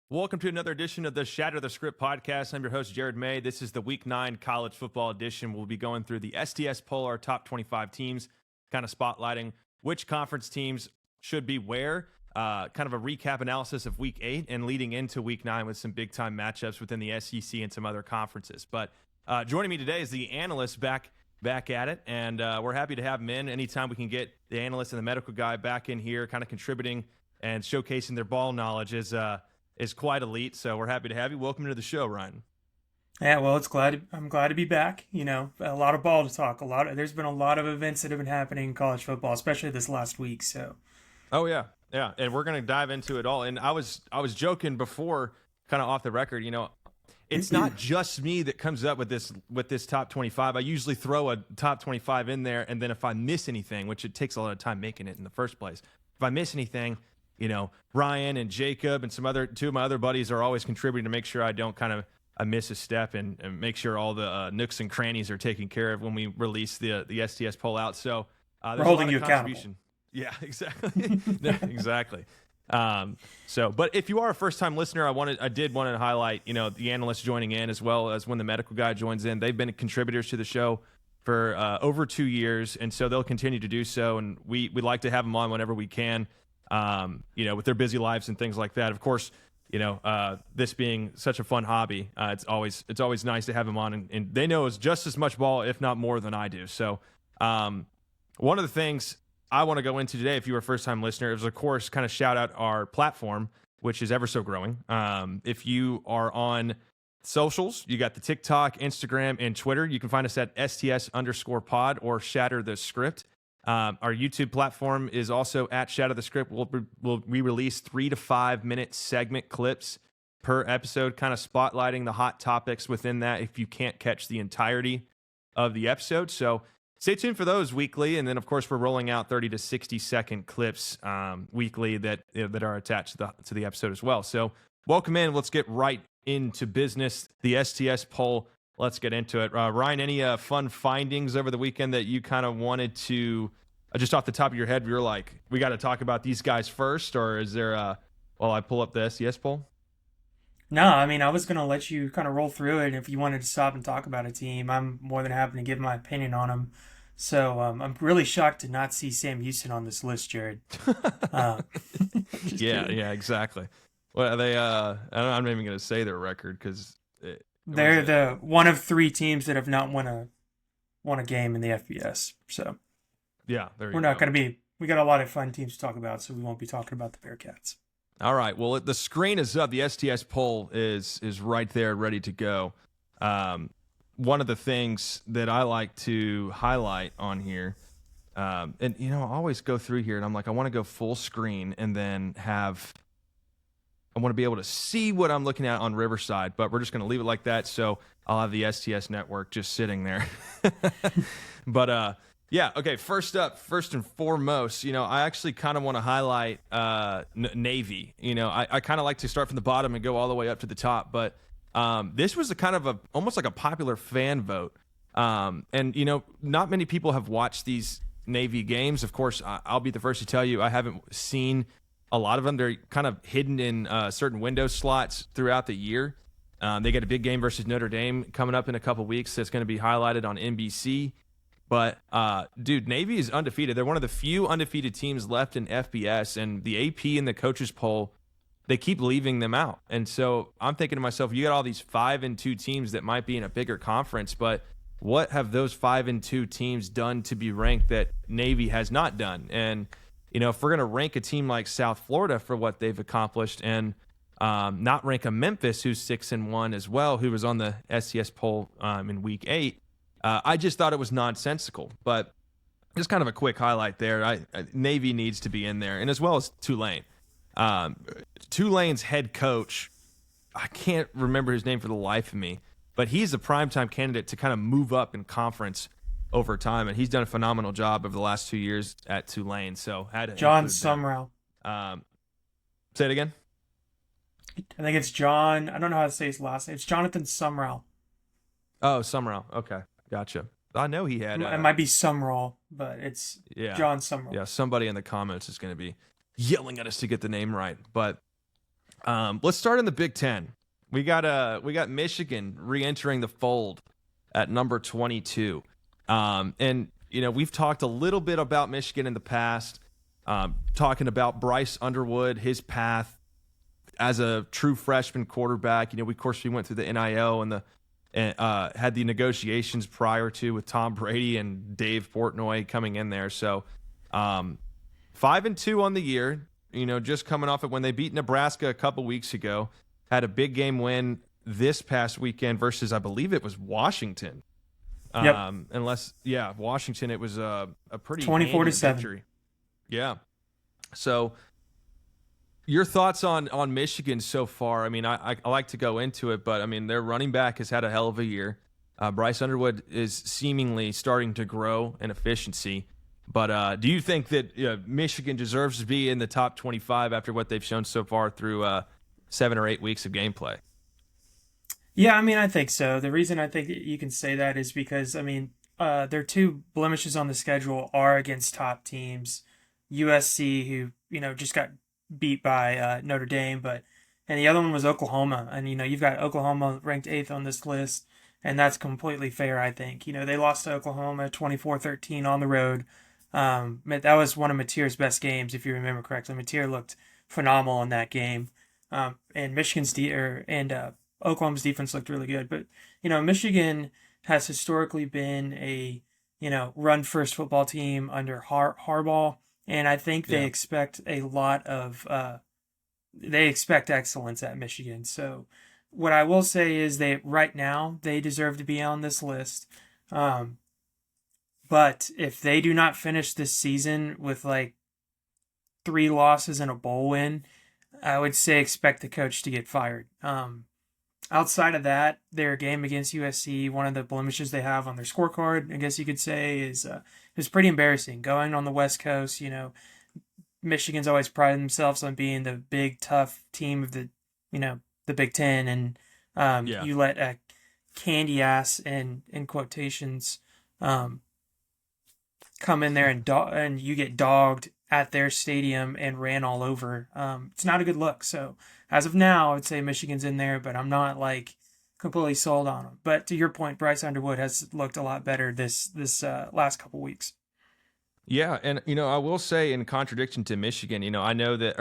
Welcome to another edition of the Shatter the Script podcast. I'm your host, Jared May. This is the Week 9 college football edition. We'll be going through the STS poll, our top 25 teams, kind of spotlighting which conference teams should be where, kind of a recap analysis of Week 8 and leading into Week 9 with some big-time matchups within the SEC and some other conferences. But joining me today is the analyst back at it, and we're happy to have him in. Anytime we can get the analyst and the medical guy back in here kind of contributing and showcasing their ball knowledge is quite elite, so we're happy to have you. Welcome to the show, Ryan. Yeah, well, I'm glad to be back. You know, a lot of ball to talk. There's been a lot of events that have been happening in college football, especially this last week. So, oh yeah, and we're gonna dive into it all. And I was joking before, kind of off the record. You know, it's not just me that comes up with this top 25. I usually throw a top 25 in there, and then if I miss anything, which it takes a lot of time making it in the first place, if I miss anything, you know, Ryan and Jacob and two of my other buddies are always contributing to make sure I don't I miss a step and make sure all the nooks and crannies are taken care of when we release the STS poll out. So we're holding you accountable. Yeah, exactly. Exactly. But if you are a first-time listener, I did want to highlight, you know, the analysts joining in as well as when the medical guy joins in. They've been contributors to the show for over 2 years, and so they'll continue to do so. And we'd like to have them on whenever we can. You know, with their busy lives and things like that. Of course, you know, this being such a fun hobby, it's always nice to have them on, and they know just as much ball, if not more, than I do. So, one of the things I want to go into today, if you are a first-time listener, is of course kind of shout out our platform, which is ever so growing. If you are on socials, you got the TikTok, Instagram, and Twitter. You can find us at STS_pod or Shatter the Script. Our YouTube platform is also at Shatter the Script. We release 3 to 5 minute segment clips per episode, kind of spotlighting the hot topics within that if you can't catch the entirety of the episode. So stay tuned for those weekly. And then, of course, we're rolling out 30 to 60 second clips weekly that are attached to the episode as well. So welcome in. Let's get right into business. The STS poll. Let's get into it. Ryan, any fun findings over the weekend that you kind of wanted to, just off the top of your head, you're like, we got to talk about these guys first? Or is there while I pull up the STS poll? No, I mean, I was going to let you kind of roll through it. If you wanted to stop and talk about a team, I'm more than happy to give my opinion on them. So I'm really shocked to not see Sam Houston on this list, Jared. Yeah, exactly. Well, I'm not even going to say their record because they're the one of 3 teams that have not won a game in the FBS. So yeah, we're not going to be. We got a lot of fun teams to talk about, so we won't be talking about the Bearcats. All right. Well, the screen is up. The STS poll is right there, ready to go. One of the things that I like to highlight on here, and you know, I always go through here, and I'm like, I want to go full screen, and then I want to be able to see what I'm looking at on Riverside, but we're just going to leave it like that. So I'll have the STS network just sitting there. But yeah, okay. First and foremost, you know, I actually kind of want to highlight Navy. You know, I kind of like to start from the bottom and go all the way up to the top. But this was almost like a popular fan vote. And you know, not many people have watched these Navy games. Of course, I'll be the first to tell you I haven't seen a lot of them. They're kind of hidden in certain window slots throughout the year. They got a big game versus Notre Dame coming up in a couple weeks that's going to be highlighted on NBC. But, dude, Navy is undefeated. They're one of the few undefeated teams left in FBS, and the AP and the coaches poll, they keep leaving them out. And so I'm thinking to myself, you got all these 5-2 teams that might be in a bigger conference, but what have those 5-2 teams done to be ranked that Navy has not done? And you know, if we're going to rank a team like South Florida for what they've accomplished and not rank a Memphis who's 6-1 as well, who was on the STS poll in Week 8, I just thought it was nonsensical. But just kind of a quick highlight there. Navy needs to be in there, and as well as Tulane. Tulane's head coach, I can't remember his name for the life of me, but he's a primetime candidate to kind of move up in conference over time, and he's done a phenomenal job over the last 2 years at Tulane. So had to John Sumrall. Say it again. I think it's John. I don't know how to say his last name. It's Jonathan Sumrall. Oh, Sumrall. Okay, gotcha. I know he had. It might be Sumrall, but it's John Sumrall. Yeah, somebody in the comments is going to be yelling at us to get the name right. But Let's start in the Big Ten. We got Michigan re-entering the fold at number 22. And we've talked a little bit about Michigan in the past, talking about Bryce Underwood, his path as a true freshman quarterback. Of course, we went through the NIL and had the negotiations prior to with Tom Brady and Dave Portnoy coming in there. So 5-2 on the year, just coming off it when they beat Nebraska a couple weeks ago, had a big game win this past weekend versus, I believe it was Washington. Yep. Washington, it was a pretty 24-7 victory. Yeah. So your thoughts on Michigan so far? I mean, I like to go into it, but I mean, their running back has had a hell of a year. Bryce Underwood is seemingly starting to grow in efficiency. But do you think that Michigan deserves to be in the top 25 after what they've shown so far through 7 or 8 weeks of gameplay? Yeah, I mean, I think so. The reason I think you can say that is because, I mean, their two blemishes on the schedule are against top teams. USC, who, just got beat by Notre Dame, and the other one was Oklahoma. And, you've got Oklahoma ranked 8th on this list, and that's completely fair, I think. They lost to Oklahoma 24-13 on the road. That was one of Mateer's best games, if you remember correctly. Mateer looked phenomenal in that game. And Oklahoma's defense looked really good. But, Michigan has historically been a, run-first football team under Harbaugh. And I think they expect a lot of they expect excellence at Michigan. So what I will say is right now they deserve to be on this list. But if they do not finish this season with like 3 losses and a bowl win, I would say expect the coach to get fired. Outside of that, their game against USC, one of the blemishes they have on their scorecard, I guess you could say, is pretty embarrassing. Going on the West Coast, Michigan's always prided themselves on being the big, tough team of the Big Ten, and you let a candy ass in quotations come in there and you get dogged at their stadium and ran all over. It's not a good look. So as of now, I would say Michigan's in there, but I'm not like completely sold on them. But to your point, Bryce Underwood has looked a lot better this last couple weeks. Yeah, and I will say in contradiction to Michigan, I know that,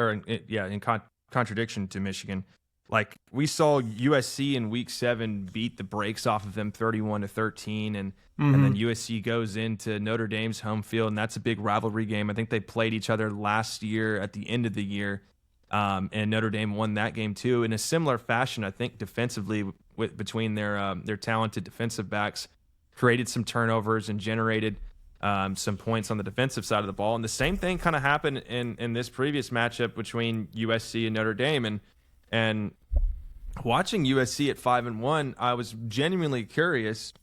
contradiction to Michigan, like we saw USC in Week 7 beat the brakes off of them 31-13, and then USC goes into Notre Dame's home field, and that's a big rivalry game. I think they played each other last year at the end of the year, and Notre Dame won that game too. In a similar fashion, I think defensively, between their talented defensive backs, created some turnovers and generated some points on the defensive side of the ball. And the same thing kind of happened in this previous matchup between USC and Notre Dame. And watching USC at 5-1, I was genuinely curious,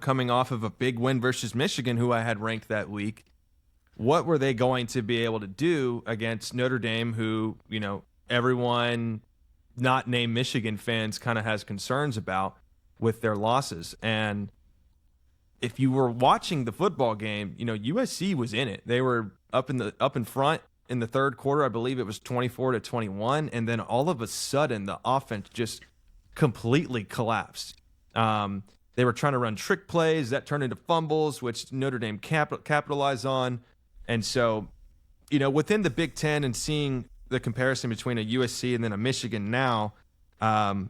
coming off of a big win versus Michigan, who I had ranked that week. What were they going to be able to do against Notre Dame, who, everyone not named Michigan fans kind of has concerns about with their losses? And if you were watching the football game, USC was in it. They were up in front in the third quarter. I believe it was 24-21, and then all of a sudden the offense just completely collapsed. They were trying to run trick plays that turned into fumbles, which Notre Dame capitalized on. And so, within the Big Ten and seeing the comparison between a USC and then a Michigan now, I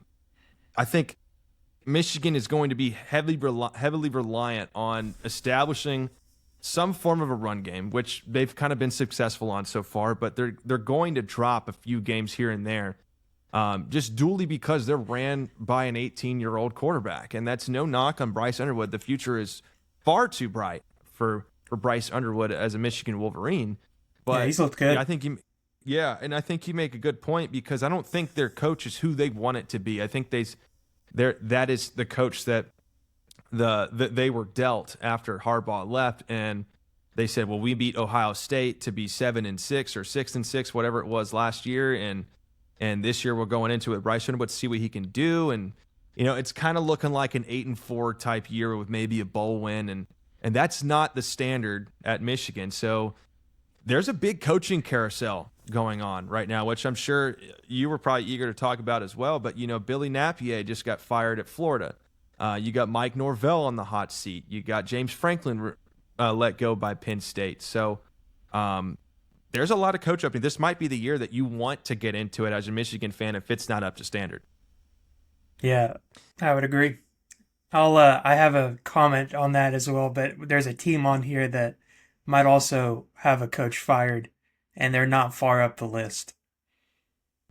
think Michigan is going to be heavily reliant on establishing some form of a run game, which they've kind of been successful on so far, but they're going to drop a few games here and there, just duly because they're ran by an 18-year-old quarterback. And that's no knock on Bryce Underwood. The future is far too bright for Bryce Underwood as a Michigan Wolverine. But yeah, he's looked good. I think and I think you make a good point, because I don't think their coach is who they want it to be. I think that is the coach that they were dealt after Harbaugh left, and they said, well, we beat Ohio State to be 7-6 or 6-6, whatever it was last year, and this year we're going into it. Bryce Underwood, see what he can do, and it's kind of looking like an 8-4 type year with maybe a bowl win, and that's not the standard at Michigan. So there's a big coaching carousel going on right now, which I'm sure you were probably eager to talk about as well. But, Billy Napier just got fired at Florida. You got Mike Norvell on the hot seat. You got James Franklin let go by Penn State. So there's a lot of coach opening. This might be the year that you want to get into it as a Michigan fan if it's not up to standard. Yeah, I would agree. I have a comment on that as well, but there's a team on here that might also have a coach fired, and they're not far up the list.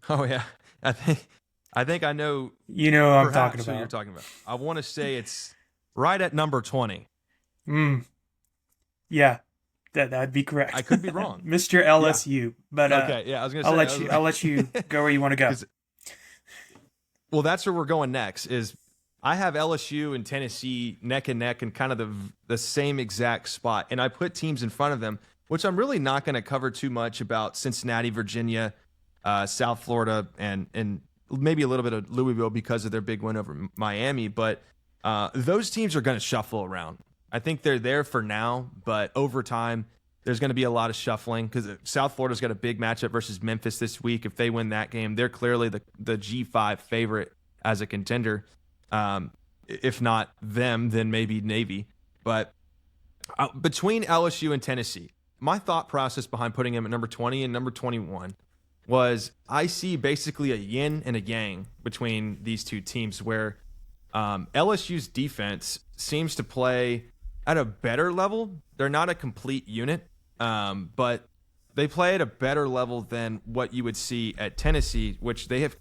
Oh yeah, I think I know. You know what I'm Perhaps talking who about. you're talking about. I want to say it's right at number 20. Yeah, that'd be correct. I could be wrong. Mr. LSU, but Okay, yeah, I was gonna say. I'll let you go where you want to go. Well, that's where we're going next. Is I have LSU and Tennessee neck and neck in kind of the same exact spot, and I put teams in front of them, which I'm really not going to cover too much about Cincinnati, Virginia, South Florida, and maybe a little bit of Louisville because of their big win over Miami. But those teams are going to shuffle around. I think they're there for now, but over time, there's going to be a lot of shuffling because South Florida's got a big matchup versus Memphis this week. If they win that game, they're clearly the G5 favorite as a contender. If not them, then maybe Navy. But between LSU and Tennessee, my thought process behind putting them at number 20 and number 21 was I see basically a yin and a yang between these two teams where LSU's defense seems to play at a better level. They're not a complete unit, but they play at a better level than what you would see at Tennessee, which they have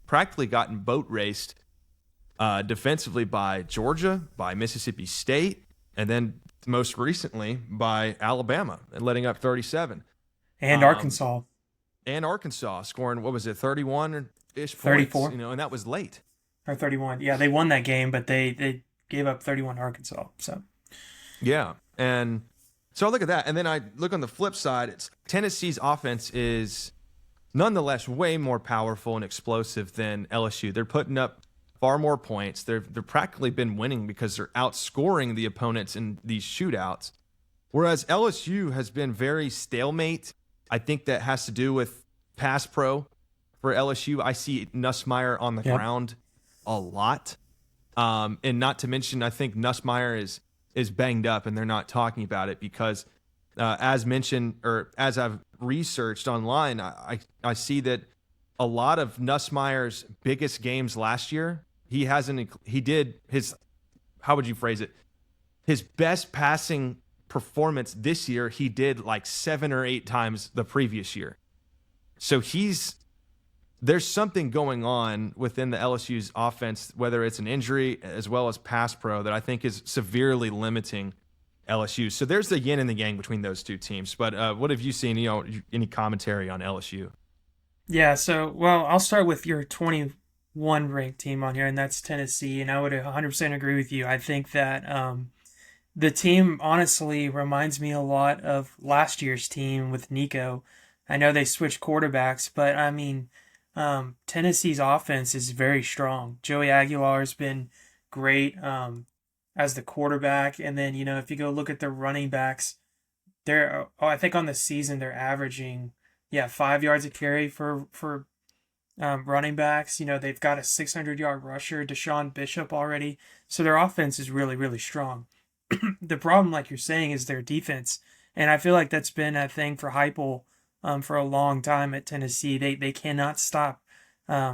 practically gotten boat raced defensively by Georgia, by Mississippi State, and then most recently by Alabama and letting up 37. And Arkansas. And Arkansas scoring, what was it, 31-ish points? 34. And that was late. Or 31. Yeah, they won that game, but they gave up 31 to Arkansas. So yeah, and so I look at that, and then I look on the flip side. It's Tennessee's offense is nonetheless way more powerful and explosive than LSU. They're putting up far more points. They've practically been winning because they're outscoring the opponents in these shootouts, whereas LSU has been very stalemate. I think that has to do with pass pro for LSU. I see Nussmeier on the ground a lot, and not to mention, I think Nussmeier is banged up, and they're not talking about it because, as mentioned or as I've researched online, I see that a lot of Nussmeier's biggest games last year, he did his, how would you phrase it? His best passing performance this year, he did like 7 or 8 times the previous year. So there's something going on within the LSU's offense, whether it's an injury as well as pass pro, that I think is severely limiting LSU. So there's the yin and the yang between those two teams. But what have you seen, any commentary on LSU? yeah, so I'll start with your 21 ranked team on here, and that's Tennessee, and I would 100% agree with you. I think that the team honestly reminds me a lot of last year's team with Nico. I know they switched quarterbacks, but I mean, Tennessee's offense is very strong. Joey Aguilar's been great as the quarterback, and then if you go look at the running backs, I think on the season they're averaging 5 yards a carry for running backs. They've got a 600-yard rusher, Deshaun Bishop already, so their offense is really, really strong. The problem, like you're saying, is their defense, and I feel like that's been a thing for Heupel for a long time at Tennessee. They cannot stop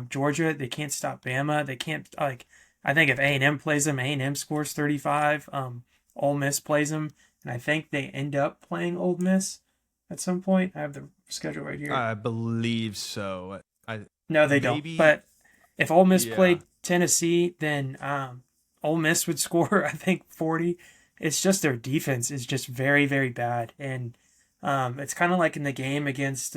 Georgia. They can't stop Bama. They can't, I think if A&M plays them, A&M scores 35. Ole Miss plays them, and I think they end up playing Ole Miss at some point. I have the schedule right here. I believe so. No, they don't. But if Ole Miss played Tennessee, then Ole Miss would score, I think, 40. It's just their defense is just very, very bad. And it's kind of like in the game against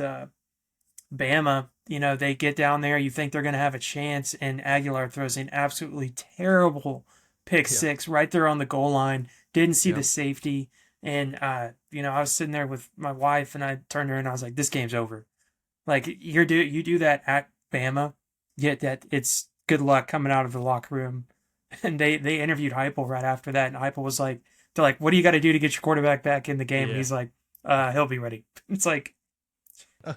Bama. They get down there, you think they're going to have a chance, and Aguilar throws an absolutely terrible pick six right there on the goal line. Didn't see the safety. And, I was sitting there with my wife, and I turned to her, and I was like, this game's over. Like, you do that at Bama, yet that it's good luck coming out of the locker room. And they interviewed Heupel right after that, and Heupel was like, what do you got to do to get your quarterback back in the game? And he's like, he'll be ready. It's like,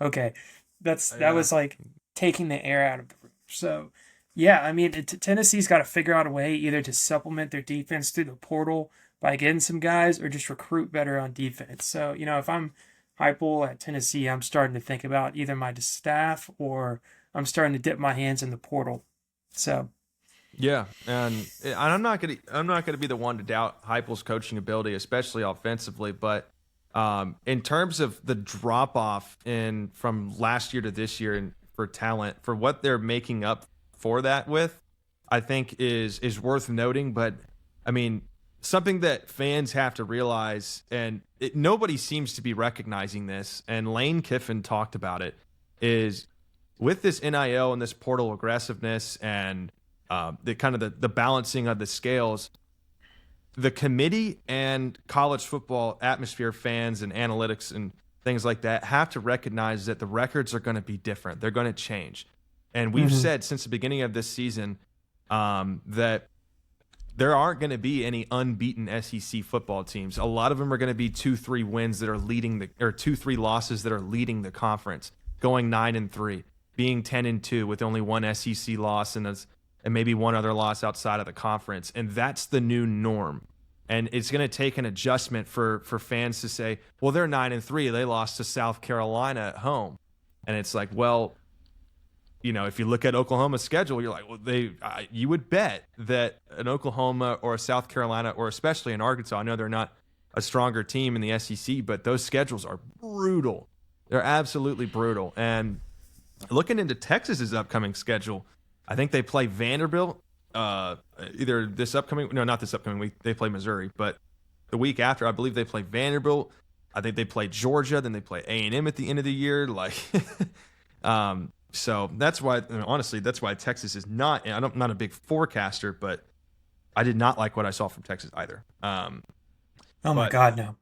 Okay, that Yeah. was like taking the air out of the room. So, yeah, I mean, Tennessee's got to figure out a way either to supplement their defense through the portal by getting some guys, or just recruit better on defense. So, if I'm Heupel at Tennessee, I'm starting to think about either my staff, or I'm starting to dip my hands in the portal. So, Yeah, and I'm not gonna be the one to doubt Heupel's coaching ability, especially offensively. But in terms of the drop off in from last year to this year, and for talent, for what they're making up for that with, I think is worth noting. But I mean, something that fans have to realize, and nobody seems to be recognizing this, and Lane Kiffin talked about it, is with this NIL and this portal aggressiveness and the kind of the balancing of the scales, the committee and college football atmosphere fans and analytics and things like that have to recognize that the records are going to be different. They're going to change. And we've mhm. said since the beginning of this season that there aren't going to be any unbeaten SEC football teams. A lot of them are going to be 2-3 wins that are leading or 2-3 losses that are leading the conference, going 9-3, being 10-2 with only one SEC loss and maybe one other loss outside of the conference. And that's the new norm. And it's going to take an adjustment for fans to say, well, they're 9-3. They lost to South Carolina at home. And it's like, well, if you look at Oklahoma's schedule, you're like, well, you would bet that an Oklahoma or a South Carolina, or especially in Arkansas, I know they're not a stronger team in the SEC, but those schedules are brutal. They're absolutely brutal. And looking into Texas's upcoming schedule, I think they play Vanderbilt either this upcoming, no, not this upcoming week. They play Missouri, but the week after, I believe they play Vanderbilt. I think they play Georgia, then they play A&M at the end of the year. Like, so that's why, honestly, that's why Texas is not. I'm not a big forecaster, but I did not like what I saw from Texas either. Oh my But God, no.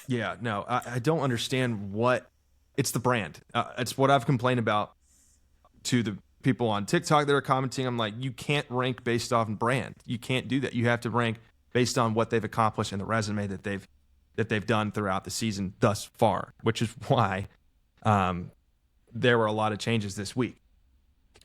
yeah, no, I don't understand what it's the brand. It's what I've complained about to the people on TikTok that are commenting. I'm like, you can't rank based off brand. You can't do that. You have to rank based on what they've accomplished and the resume that they've done throughout the season thus far, which is why there were a lot of changes this week.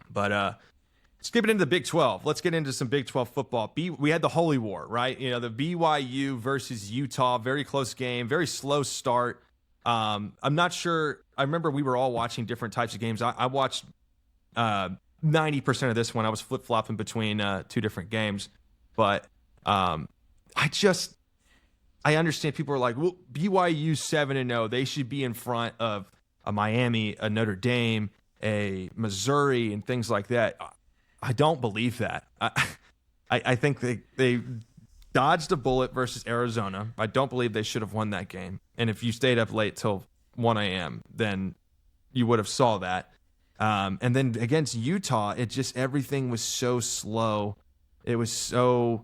But let's get into the Big 12. Let's get into some Big 12 football. We had the Holy War, right? The BYU versus Utah, very close game, very slow start. I'm not sure. I remember we were all watching different types of games. I watched 90% of this one. I was flip-flopping between two different games. But I understand people are like, well, BYU 7-0. They should be in front of a Miami, a Notre Dame, a Missouri, and things like that. I don't believe that. I think they dodged a bullet versus Arizona. I don't believe they should have won that game. And if you stayed up late till 1 a.m., then you would have saw that. And then against Utah, everything was so slow. It was so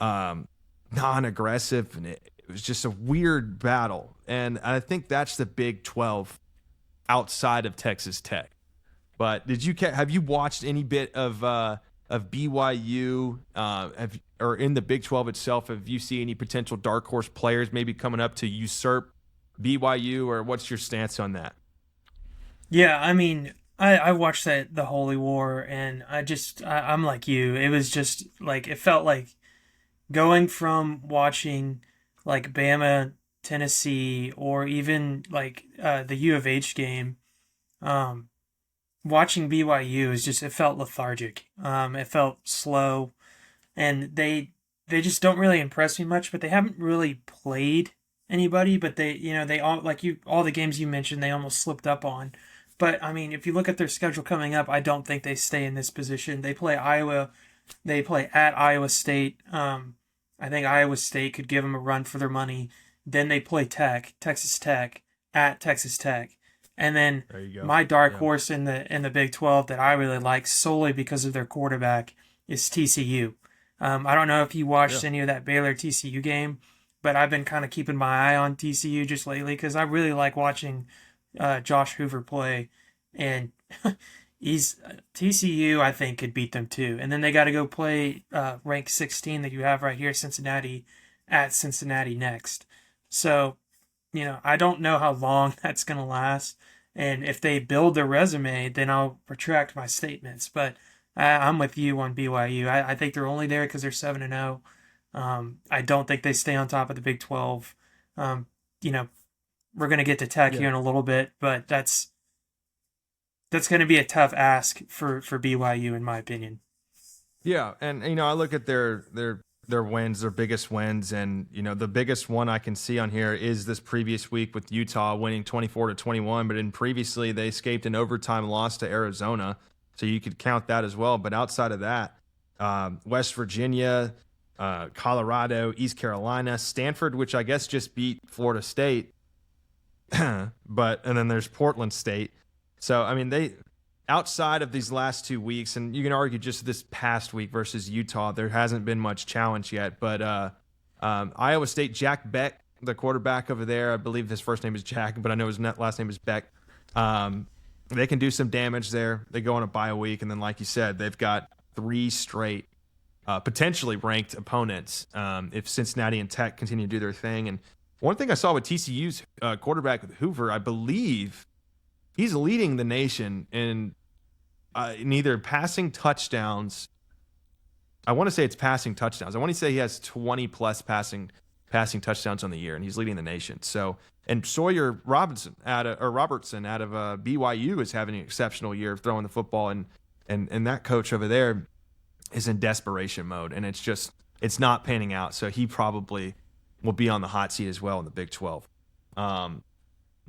non-aggressive, and it was just a weird battle. And I think that's the Big 12 outside of Texas Tech. But have you watched any bit of BYU or in the Big 12 itself? Have you seen any potential dark horse players maybe coming up to usurp BYU, or what's your stance on that? Yeah, I mean, I watched the Holy War, and I'm like you. It was just like, it felt like going from watching like Bama, Tennessee, or even like the U of H game. Um, Watching BYU is just, it felt lethargic. It felt slow, and they just don't really impress me much. But they haven't really played anybody. But they all, like you, all the games you mentioned, they almost slipped up on. But I mean, if you look at their schedule coming up, I don't think they stay in this position. They play Iowa. They play at Iowa State. I think Iowa State could give them a run for their money. Then they play Texas Tech, at Texas Tech, and then There you go. my dark Yeah. horse in the Big 12 that I really like solely because of their quarterback is TCU. I don't know if you Yeah. watched any of that Baylor TCU game, but I've been kind of keeping my eye on TCU just lately because I really like watching Josh Hoover play, and he's TCU. I think could beat them too, and then they got to go play ranked 16 that you have right here, Cincinnati, at Cincinnati next. So I don't know how long that's gonna last, And if they build their resume, then I'll retract my statements. But I'm with you on BYU. I think they're only there because they're 7-0. I don't think they stay on top of the Big 12. Um, you know, we're going to get to Tech Yeah. here in a little bit, but that's going to be a tough ask for BYU, in my opinion. Yeah, and I look at their wins, their biggest wins, and the biggest one I can see on here is this previous week with Utah winning 24-21. But previously they escaped an overtime loss to Arizona, so you could count that as well. But outside of that, West Virginia, Colorado, East Carolina, Stanford, which I guess just beat Florida State, and then there's Portland State. So I mean they. Outside of these last 2 weeks, and you can argue just this past week versus Utah, there hasn't been much challenge yet. But Iowa State, Jack Beck, the quarterback over there, I believe his first name is Jack, but I know his last name is Beck. They can do some damage there. They go on a bye week, and then, like you said, they've got 3 straight potentially ranked opponents if Cincinnati and Tech continue to do their thing. And one thing I saw with TCU's quarterback with Hoover, I believe he's leading the nation in either passing touchdowns. I want to say it's passing touchdowns. I want to say he has 20 plus passing touchdowns on the year, and he's leading the nation. So, and Sawyer Robertson out of BYU is having an exceptional year of throwing the football, and that coach over there is in desperation mode, and it's not panning out. So he probably will be on the hot seat as well in the Big 12.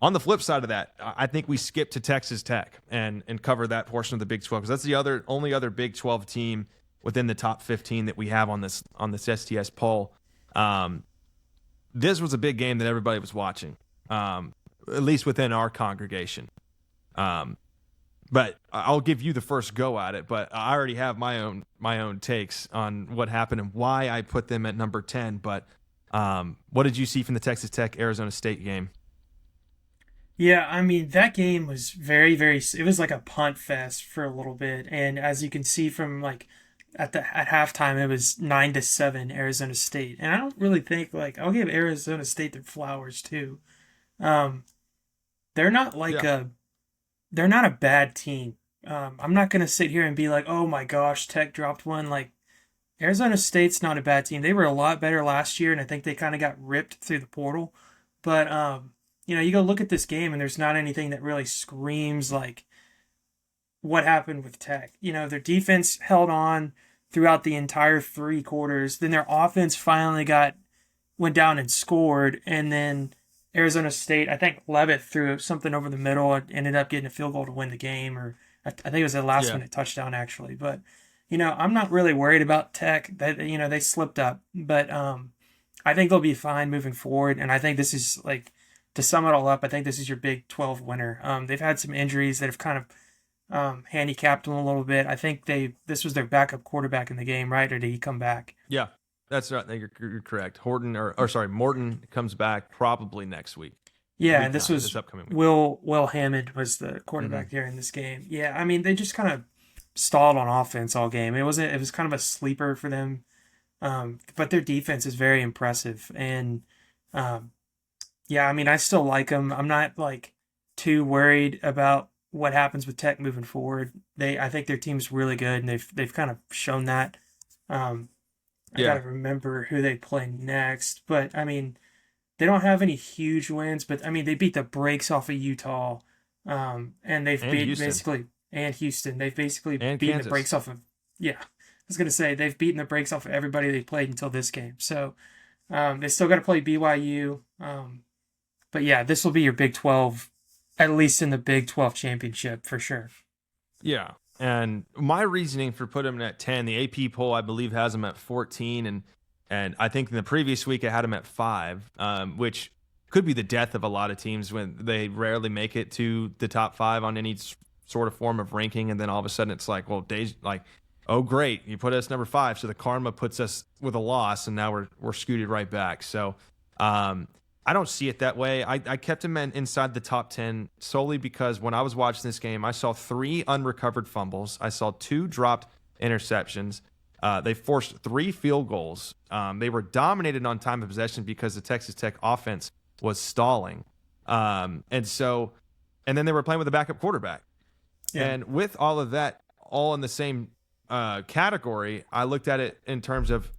On the flip side of that, I think we skip to Texas Tech and cover that portion of the Big 12 because that's the only other Big 12 team within the top 15 that we have on this STS poll. This was a big game that everybody was watching, at least within our congregation. But I'll give you the first go at it. But I already have my own takes on what happened and why I put them at number 10. But what did you see from the Texas Tech Arizona State game? Yeah, I mean, that game was very, very, it was like a punt fest for a little bit. And as you can see from like at halftime, it was 9-7 Arizona State. And I don't really think I'll give Arizona State their flowers too. Um, they're not they're not a bad team. I'm not going to sit here and be like, oh my gosh, Tech dropped one. Like, Arizona State's not a bad team. They were a lot better last year, and I think they kind of got ripped through the portal. But, you go look at this game, and there's not anything that really screams like what happened with Tech. Their defense held on throughout the entire 3 quarters. Then their offense finally went down and scored, and then Arizona State, I think Levitt threw something over the middle and ended up getting a field goal to win the game, or I think it was a last-minute touchdown, actually. But, I'm not really worried about Tech. They slipped up. But I think they'll be fine moving forward, and I think this is, to sum it all up, I think this is your Big 12 winner. They've had some injuries that have kind of handicapped them a little bit. I think this was their backup quarterback in the game, right? Or did he come back? Yeah, that's right. You're correct. Morton comes back probably next week. Yeah, and this upcoming week. Will Hammond was the quarterback there in this game. Yeah, I mean, they just kind of stalled on offense all game. It was kind of a sleeper for them, but their defense is very impressive. And yeah, I mean, I still like them. I'm not too worried about what happens with Tech moving forward. I think their team's really good, and they've kind of shown that. I gotta remember who they play next, but I mean, they don't have any huge wins, but I mean, they beat the brakes off of Utah, and they've Houston. They've basically beaten Kansas. The brakes off of. Yeah, I was gonna say they've beaten the brakes off of everybody they played until this game. So they still got to play BYU. But yeah, this will be your Big 12, at least in the Big 12 championship for sure. Yeah. And my reasoning for putting him at 10, the AP poll, I believe, has him at 14. And I think in the previous week it had him at 5, which could be the death of a lot of teams when they rarely make it to the top 5 on any sort of form of ranking. And then all of a sudden it's like, well, oh, great, you put us number 5. So the karma puts us with a loss, and now we're scooted right back. So I don't see it that way. I kept him inside the top 10 solely because when I was watching this game, I saw 3 unrecovered fumbles. I saw 2 dropped interceptions. They forced 3 field goals. They were dominated on time of possession because the Texas Tech offense was stalling. And and then they were playing with a backup quarterback. Yeah. And with all of that, all in the same category, I looked at it in terms of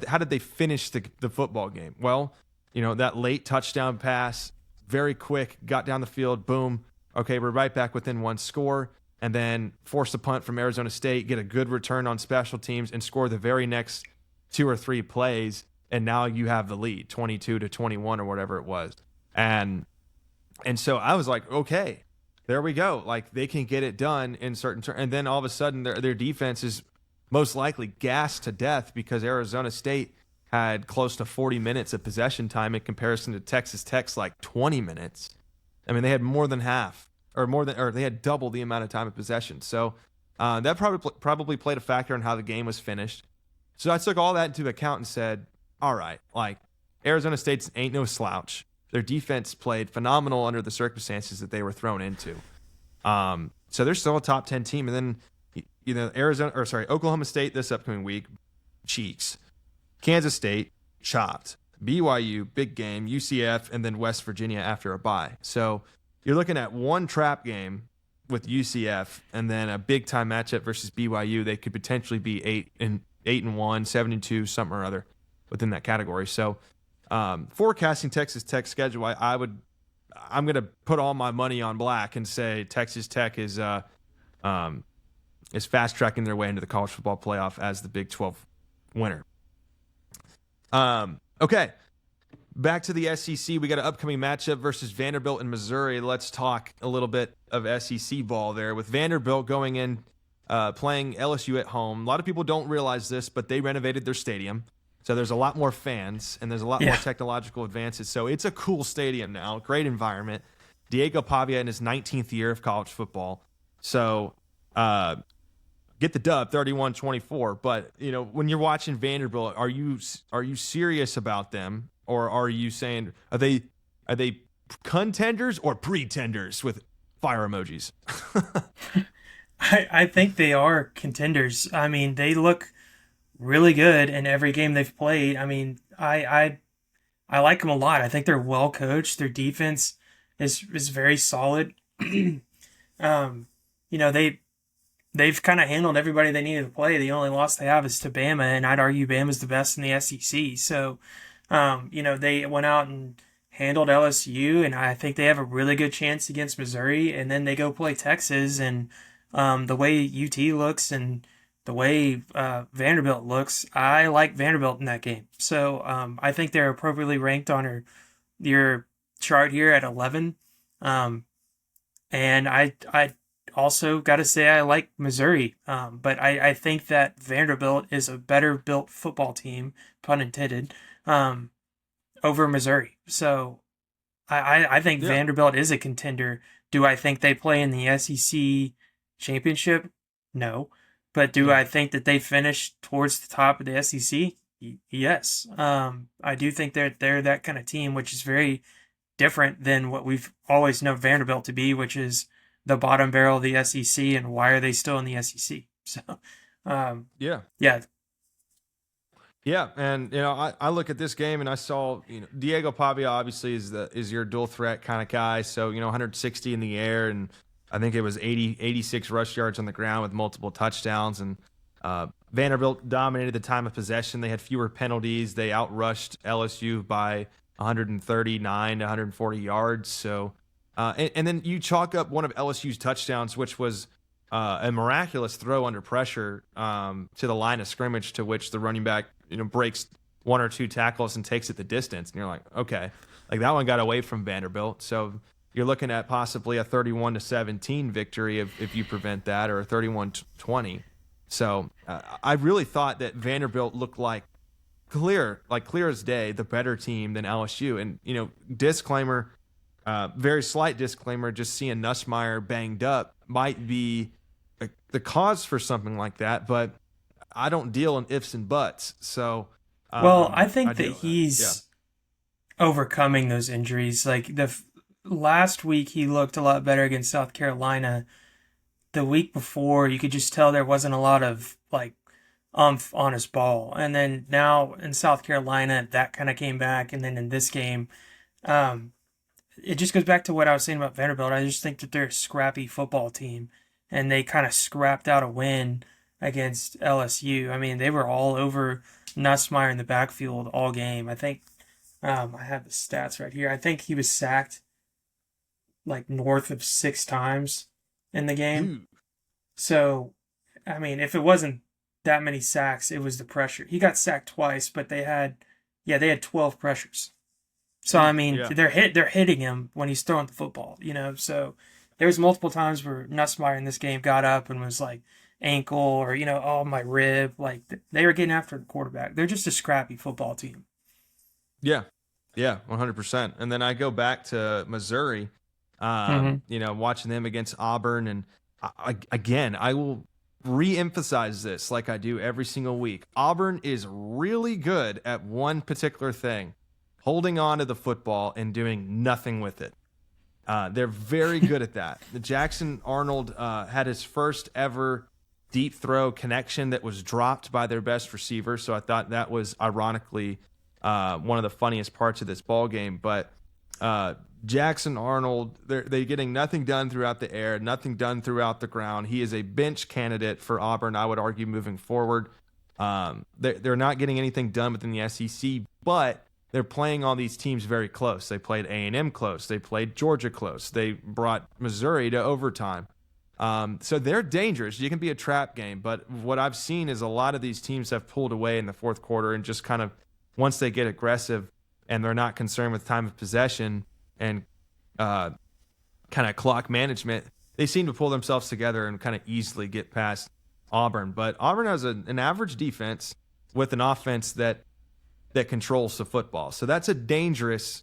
how did they finish the football game? Well, that late touchdown pass, very quick, got down the field, boom. Okay, we're right back within one score, and then force a punt from Arizona State, get a good return on special teams, and score the very next 2 or 3 plays, and now you have the lead, 22-21 or whatever it was. And so I was like, okay, there we go. Like, they can get it done in certain and then all of a sudden their defense is most likely gassed to death because Arizona State had close to 40 minutes of possession time in comparison to Texas Tech's like 20 minutes. I mean, they had more than half, or they had double the amount of time of possession. So that probably played a factor in how the game was finished. So I took all that into account and said, all right, like, Arizona State ain't no slouch. Their defense played phenomenal under the circumstances that they were thrown into. So they're still a top 10 team. And then Oklahoma State this upcoming week, cheeks. Kansas State, chopped. BYU, big game. UCF, and then West Virginia after a bye. So you're looking at one trap game with UCF, and then a big time matchup versus BYU. They could potentially be 8-1, 7-2, something or other within that category. So forecasting Texas Tech's schedule, I'm going to put all my money on black and say Texas Tech is fast tracking their way into the college football playoff as the Big 12 winner. Okay, back to the SEC. We got an upcoming matchup versus Vanderbilt and Missouri. Let's talk a little bit of SEC ball there with Vanderbilt going in, playing LSU at home. A lot of people don't realize this, but they renovated their stadium. So there's a lot more fans and there's a lot more technological advances. So it's a cool stadium now, great environment. Diego Pavia in his 19th year of college football. So get the dub, 31-24. But when you're watching Vanderbilt, are you serious about them, or are you saying are they contenders or pretenders with fire emojis? I think they are contenders. I mean, they look really good in every game they've played. I mean, I like them a lot. I think they're well coached. Their defense is very solid. They've kind of handled everybody they needed to play. The only loss they have is to Bama, and I'd argue Bama's the best in the SEC. So, they went out and handled LSU, and I think they have a really good chance against Missouri. And then they go play Texas, and the way UT looks and the way Vanderbilt looks, I like Vanderbilt in that game. So I think they're appropriately ranked on your chart here at 11. And I also got to say I like Missouri, but I think that Vanderbilt is a better built football team, pun intended, over Missouri. So I think Vanderbilt is a contender. Do I think they play in the SEC championship? No. But do I think that they finish towards the top of the SEC? Yes. I do think they're that kind of team, which is very different than what we've always known Vanderbilt to be, which is the bottom barrel of the SEC, and why are they still in the SEC? So, yeah. And I look at this game and I saw Diego Pavia obviously is your dual threat kind of guy. So 160 in the air, and I think it was 86 rush yards on the ground with multiple touchdowns. And Vanderbilt dominated the time of possession. They had fewer penalties. They outrushed LSU by 139 to 140 yards. So. And then you chalk up one of LSU's touchdowns, which was a miraculous throw under pressure to the line of scrimmage, to which the running back breaks 1 or 2 tackles and takes it the distance. And you're like, okay, like that one got away from Vanderbilt. So you're looking at possibly a 31-17 victory if you prevent that, or a 31-20. So I really thought that Vanderbilt looked like clear as day, the better team than LSU. And disclaimer. Very slight disclaimer, just seeing Nussmeier banged up might be the cause for something like that, but I don't deal in ifs and buts. So, I think that he's overcoming those injuries. Like last week, he looked a lot better against South Carolina. The week before, you could just tell there wasn't a lot of umph on his ball. And then now in South Carolina, that kind of came back. And then in this game, it just goes back to what I was saying about Vanderbilt. I just think that they're a scrappy football team, and they kind of scrapped out a win against LSU. I mean, they were all over Nussmeier in the backfield all game. I think I have the stats right here. I think he was sacked like north of 6 times in the game. Dude. So, I mean, if it wasn't that many sacks, it was the pressure. He got sacked twice, but they had 12 pressures. So I mean, Yeah. they're hitting him when he's throwing the football, you know. So there was multiple times where Nussmeier in this game got up and was like ankle or oh my rib, like they were getting after the quarterback. They're just a scrappy football team. Yeah. Yeah, 100%. And then I go back to Missouri, watching them against Auburn. And I will re-emphasize this like I do every single week. Auburn is really good at one particular thing, holding on to the football and doing nothing with it. They're very good at that. Jackson Arnold had his first ever deep throw connection that was dropped by their best receiver. So I thought that was ironically one of the funniest parts of this ball game. But Jackson Arnold, they're getting nothing done throughout the air, nothing done throughout the ground. He is a bench candidate for Auburn, I would argue, moving forward. They're not getting anything done within the SEC, but they're playing all these teams very close. They played A&M close. They played Georgia close. They brought Missouri to overtime. So they're dangerous. You can be a trap game, but what I've seen is a lot of these teams have pulled away in the fourth quarter and just kind of, once they get aggressive and they're not concerned with time of possession and kind of clock management, they seem to pull themselves together and kind of easily get past Auburn. But Auburn has an average defense with an offense that controls the football. So that's a dangerous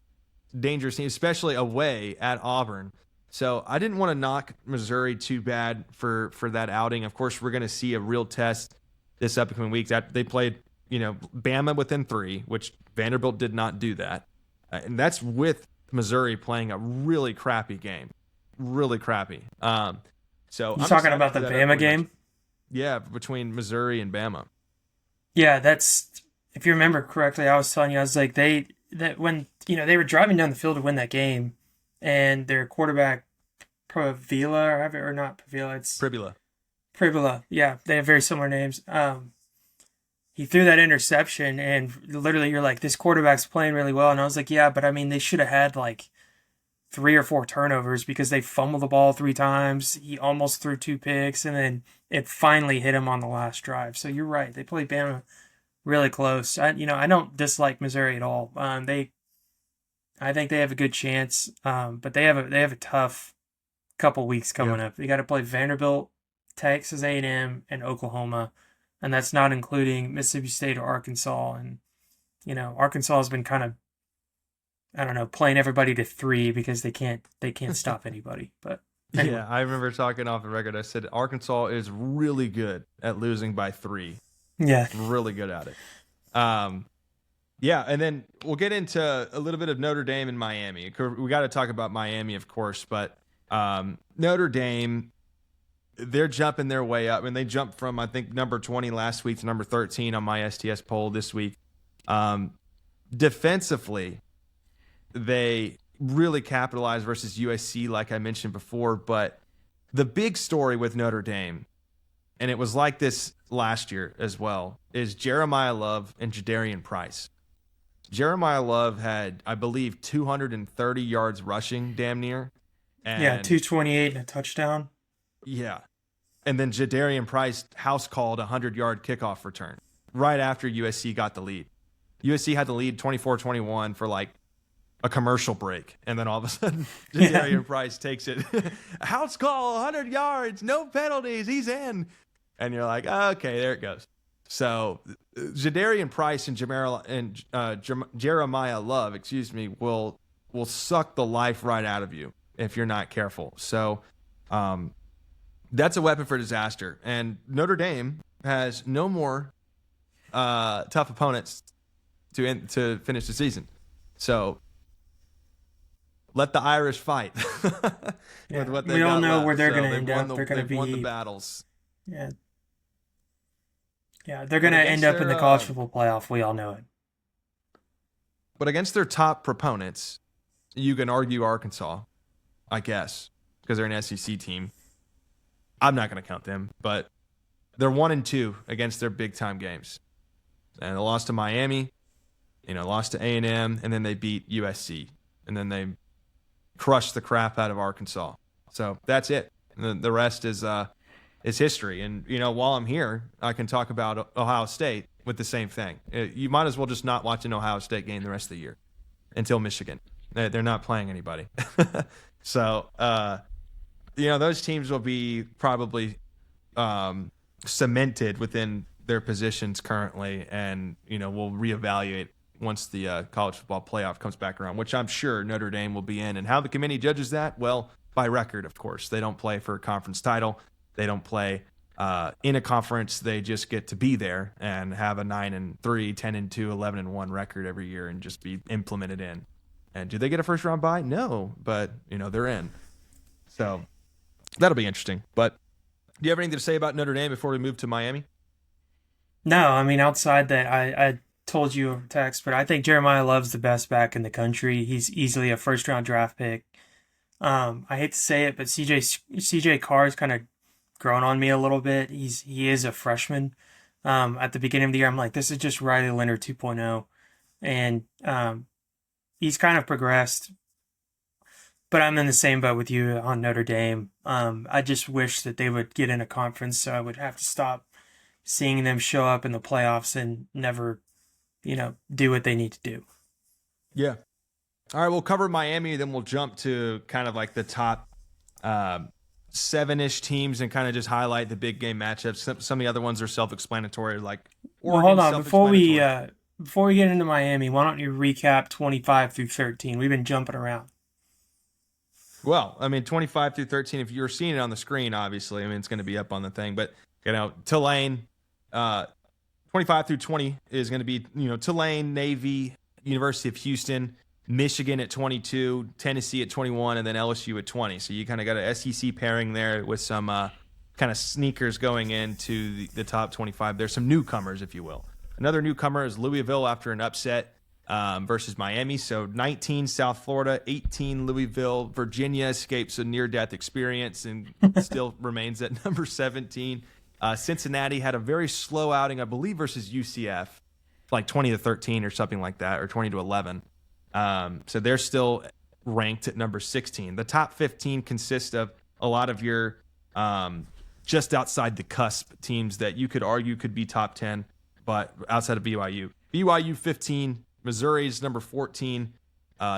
team, especially away at Auburn. So I didn't want to knock Missouri too bad for that outing. Of course, we're going to see a real test this upcoming week. That they played, Bama within 3, which Vanderbilt did not do that. And that's with Missouri playing a really crappy game. Really crappy. So You talking about the Bama game? Yeah, between Missouri and Bama. Yeah, that's, if you remember correctly, I was telling you, I was like, when they were driving down the field to win that game, and their quarterback Pribula. Yeah, they have very similar names. He threw that interception, and literally you're like, this quarterback's playing really well. And I was like, yeah, but I mean, they should have had like 3 or 4 turnovers because they fumbled the ball 3 times. He almost threw 2 picks, and then it finally hit him on the last drive. So you're right. They played Bama really close. I don't dislike Missouri at all. I think they have a good chance, but they have a tough couple weeks coming up. They got to play Vanderbilt, Texas A&M, and Oklahoma, and that's not including Mississippi State or Arkansas. And Arkansas has been kind of, I don't know, playing everybody to 3 because they can't stop anybody. But anyway. Yeah, I remember talking off the record. I said Arkansas is really good at losing by 3. Yeah, really good at it. Yeah, and then we'll get into a little bit of Notre Dame and Miami. We got to talk about Miami, of course, but Notre Dame, they're jumping their way up. And they jumped from, I think, number 20 last week to number 13 on my STS poll this week. Defensively, they really capitalized versus USC, like I mentioned before. But the big story with Notre Dame, and it was like this last year as well, is Jeremiah Love and Jadarian Price. Jeremiah Love had, I believe, 230 yards rushing, damn near. And 228 and a touchdown. Yeah. And then Jadarian Price house called a 100-yard kickoff return right after USC got the lead. USC had the lead 24-21 for like a commercial break. And then all of a sudden, Jadarian Price takes it. House call, 100 yards, no penalties, he's in. And you're like, okay, there it goes. So Jadarian Price and Jeremiah Love, will suck the life right out of you if you're not careful. So that's a weapon for disaster. And Notre Dame has no more tough opponents to finish the season. So let the Irish fight. With what we all know left. Where they're going to end up. They're going to be won the battles. Yeah. Yeah, they're going to end up in the college football playoff. We all know it. But against their top proponents, You can argue Arkansas, I guess, because they're an SEC team. I'm not going to count them, but they're 1-2 against their big time games. And they lost to Miami, lost to A&M, and then they beat USC. And then they crushed the crap out of Arkansas. So that's it. The rest is history. And, while I'm here, I can talk about Ohio State with the same thing. You might as well just not watch an Ohio State game the rest of the year until Michigan. They're not playing anybody. So, those teams will be probably cemented within their positions currently, and we'll reevaluate once the college football playoff comes back around, which I'm sure Notre Dame will be in. And how the committee judges that? Well, by record, of course. They don't play for a conference title. They don't play in a conference. They just get to be there and have a 9-3, 10-2, 11-1 record every year and just be implemented in. And do they get a first round bye? No, but they're in. So that'll be interesting. But do you have anything to say about Notre Dame before we move to Miami? No, I mean, outside that, I told you over text, but I think Jeremiah Love's the best back in the country. He's easily a first round draft pick. I hate to say it, but CJ Carr's kind of grown on me a little bit. He is a freshman. At the beginning of the year, I'm like, this is just Riley Leonard 2.0. And he's kind of progressed. But I'm in the same boat with you on Notre Dame. I just wish that they would get in a conference, so I would have to stop seeing them show up in the playoffs and never, do what they need to do. Yeah. All right, we'll cover Miami, then we'll jump to kind of like the top 7-ish teams and kind of just highlight the big game matchups. Some of the other ones are self-explanatory, like Oregon. Well, hold on. Before we get into Miami, why don't you recap 25 through 13? We've been jumping around. Well, 25 through 13, if you're seeing it on the screen, obviously, it's going to be up on the thing. But, Tulane, 25 through 20 is going to be, Tulane, Navy, University of Houston, Michigan at 22, Tennessee at 21, and then LSU at 20. So you kind of got an SEC pairing there with some kind of sneakers going into the top 25. There's some newcomers, if you will. Another newcomer is Louisville after an upset versus Miami. So 19 South Florida, 18 Louisville. Virginia escapes a near-death experience and still remains at number 17. Cincinnati had a very slow outing, I believe, versus UCF, like 20-13 or something like that, or 20-11. So they're still ranked at number 16. The top 15 consist of a lot of your just outside the cusp teams that you could argue could be top 10, but outside of BYU. BYU 15, Missouri's number 14,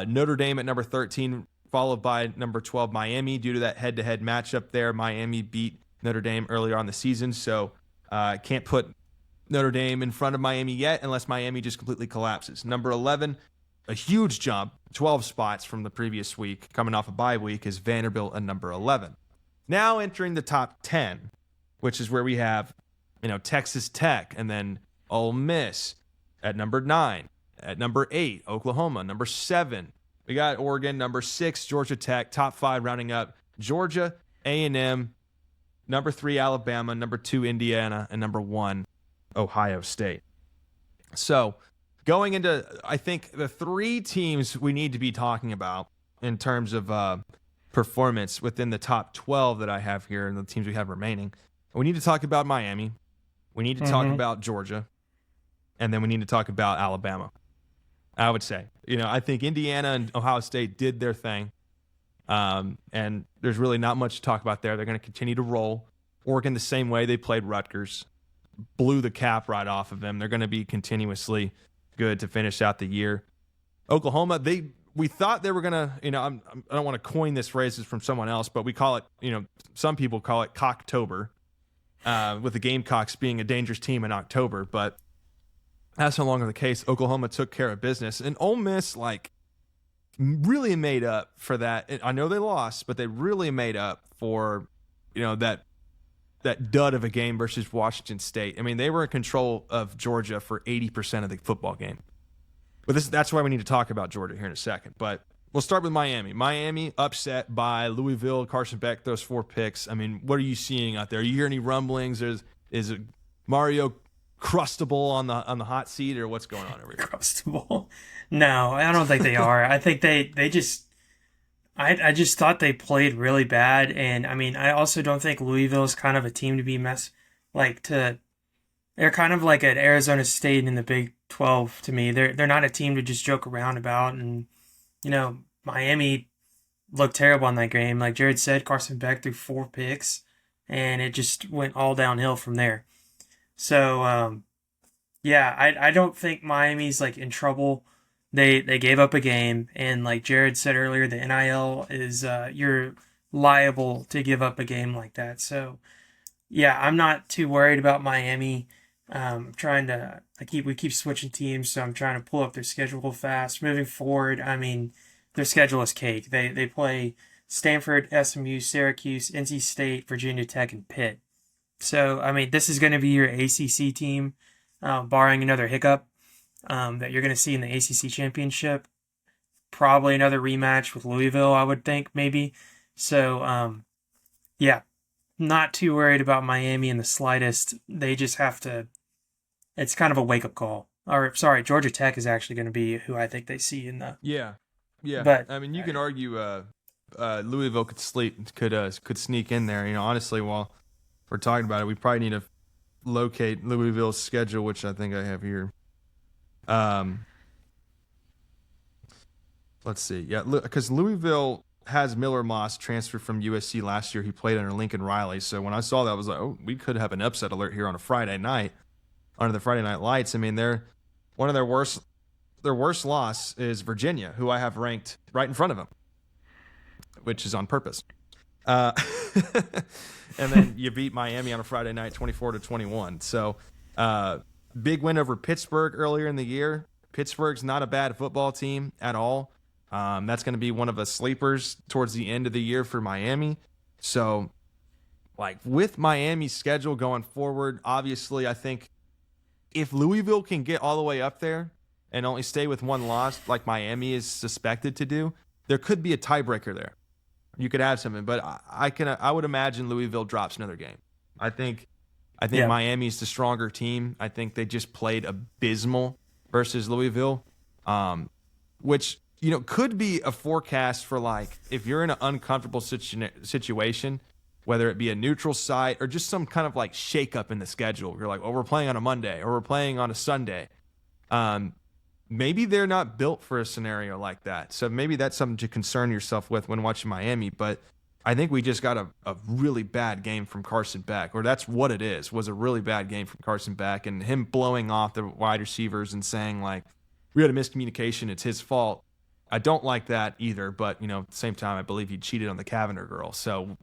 Notre Dame at number 13, followed by number 12, Miami. Due to that head-to-head matchup there, Miami beat Notre Dame earlier on the season, so can't put Notre Dame in front of Miami yet unless Miami just completely collapses. Number 11, a huge jump, 12 spots from the previous week, coming off a bye week, is Vanderbilt at number 11. Now entering the top 10, which is where we have, Texas Tech, and then Ole Miss at number 9. At number 8, Oklahoma. Number 7, we got Oregon. Number 6, Georgia Tech. Top 5 rounding up Georgia, A&M. Number 3, Alabama. Number 2, Indiana. And number 1, Ohio State. So going into, I think, the 3 teams we need to be talking about in terms of performance within the top 12 that I have here and the teams we have remaining. We need to talk about Miami. We need to talk about Georgia. And then we need to talk about Alabama, I would say. I think Indiana and Ohio State did their thing. And there's really not much to talk about there. They're going to continue to roll. Oregon the same way. They played Rutgers. Blew the cap right off of them. They're going to be continuously good to finish out the year. Oklahoma, we thought they were going to, I don't want to coin this phrase from someone else, but we call it, some people call it Cocktober, with the Gamecocks being a dangerous team in October, but that's no longer the case. Oklahoma took care of business, and Ole Miss, really made up for that. I know they lost, but they really made up for, that dud of a game versus Washington State. They were in control of Georgia for 80% of the football game. But that's why we need to talk about Georgia here in a second. But we'll start with Miami. Miami upset by Louisville. Carson Beck throws 4 picks. What are you seeing out there? Are you hearing any rumblings? Is Mario crustable on the hot seat, or what's going on over here? Crustable. No, I don't think they are. I think they just I just thought they played really bad, and I mean I also don't think Louisville is kind of a team to be like to. They're kind of like an Arizona State in the Big 12 to me. They're not a team to just joke around about, and Miami looked terrible in that game. Like Jared said, Carson Beck threw 4 picks, and it just went all downhill from there. So yeah, I don't think Miami's like in trouble. They gave up a game, and like Jared said earlier, the NIL is you're liable to give up a game like that. So yeah, I'm not too worried about Miami. We keep switching teams, so I'm trying to pull up their schedule fast. Moving forward, I mean, their schedule is cake. They play Stanford, SMU, Syracuse, NC State, Virginia Tech, and Pitt. So I mean, this is going to be your ACC team, barring another hiccup that you're going to see in the ACC championship. Probably another rematch with Louisville, I would think maybe. So yeah, not too worried about Miami in the slightest. They just have to. It's kind of a wake-up call. Or sorry, Georgia Tech is actually going to be who I think they see in the. Yeah. But I mean, you can argue Louisville could sneak in there. Honestly, while we're talking about it, we probably need to locate Louisville's schedule, which I think I have here. Let's see. Yeah, because Louisville has Miller Moss transferred from USC last year. He played under Lincoln Riley. So when I saw that, I was like, oh, we could have an upset alert here on a Friday night under the Friday Night Lights. I mean, they're one of their worst loss is Virginia, who I have ranked right in front of them, which is on purpose. And then you beat Miami on a Friday night, 24-21. So big win over Pittsburgh earlier in the year. Pittsburgh's not a bad football team at all. That's going to be one of the sleepers towards the end of the year for Miami. So, like, with Miami's schedule going forward, obviously, I think if Louisville can get all the way up there and only stay with one loss, like Miami is suspected to do, there could be a tiebreaker there. You could have something, but I would imagine Louisville drops another game. I think yeah. Miami's the stronger team. I think they just played abysmal versus Louisville, which could be a forecast for, like, if you're in an uncomfortable situation, whether it be a neutral site or just some kind of like shakeup in the schedule. You're like, oh, we're playing on a Monday or we're playing on a Sunday. Maybe they're not built for a scenario like that. So maybe that's something to concern yourself with when watching Miami. But I think we just got a really bad game from Carson Beck, or that's what it is, was a really bad game from Carson Beck, and him blowing off the wide receivers and saying, like, we had a miscommunication, it's his fault. I don't like that either, but, at the same time, I believe he cheated on the Cavanagh girl. So,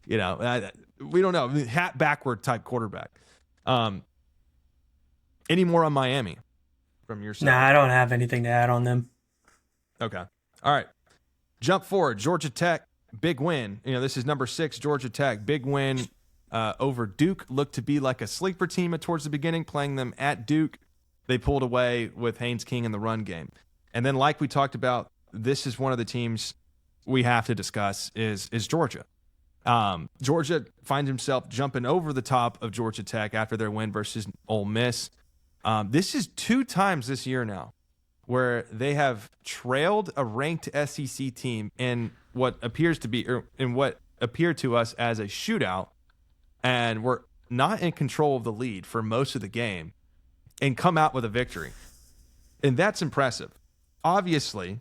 we don't know. Hat backward type quarterback. Any more on Miami from your side? Nah, I don't have anything to add on them. Okay. All right. Jump forward. Georgia Tech, big win. This is number 6, Georgia Tech. Big win over Duke. Looked to be like a sleeper team towards the beginning, playing them at Duke. They pulled away with Haynes King in the run game. And then, like we talked about, this is one of the teams we have to discuss is Georgia. Georgia finds himself jumping over the top of Georgia Tech after their win versus Ole Miss. This is 2 times this year now where they have trailed a ranked SEC team in what appears to be, or in what appeared to us as a shootout, and were not in control of the lead for most of the game and come out with a victory. And that's impressive. Obviously,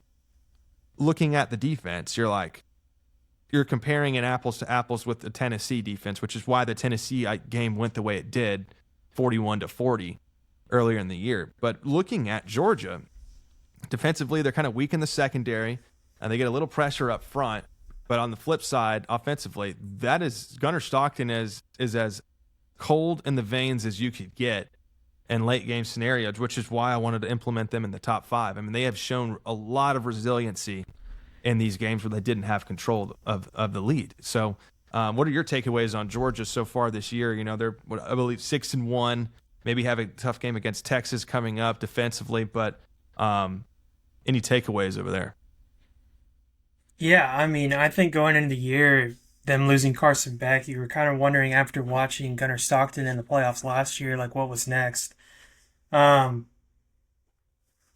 looking at the defense, you're comparing an apples to apples with the Tennessee defense, which is why the Tennessee game went the way it did, 41-40 earlier in the year. But looking at Georgia, defensively, they're kind of weak in the secondary, and they get a little pressure up front. But on the flip side, offensively, that is Gunnar Stockton is as cold in the veins as you could get in late game scenarios, which is why I wanted to implement them in the top 5. I mean, they have shown a lot of resiliency in these games where they didn't have control of the lead. So what are your takeaways on Georgia so far this year? They're, I believe, 6-1, maybe have a tough game against Texas coming up defensively, but any takeaways over there? Yeah, I mean, I think going into the year, them losing Carson Beck, you were kind of wondering after watching Gunnar Stockton in the playoffs last year, like what was next. Um,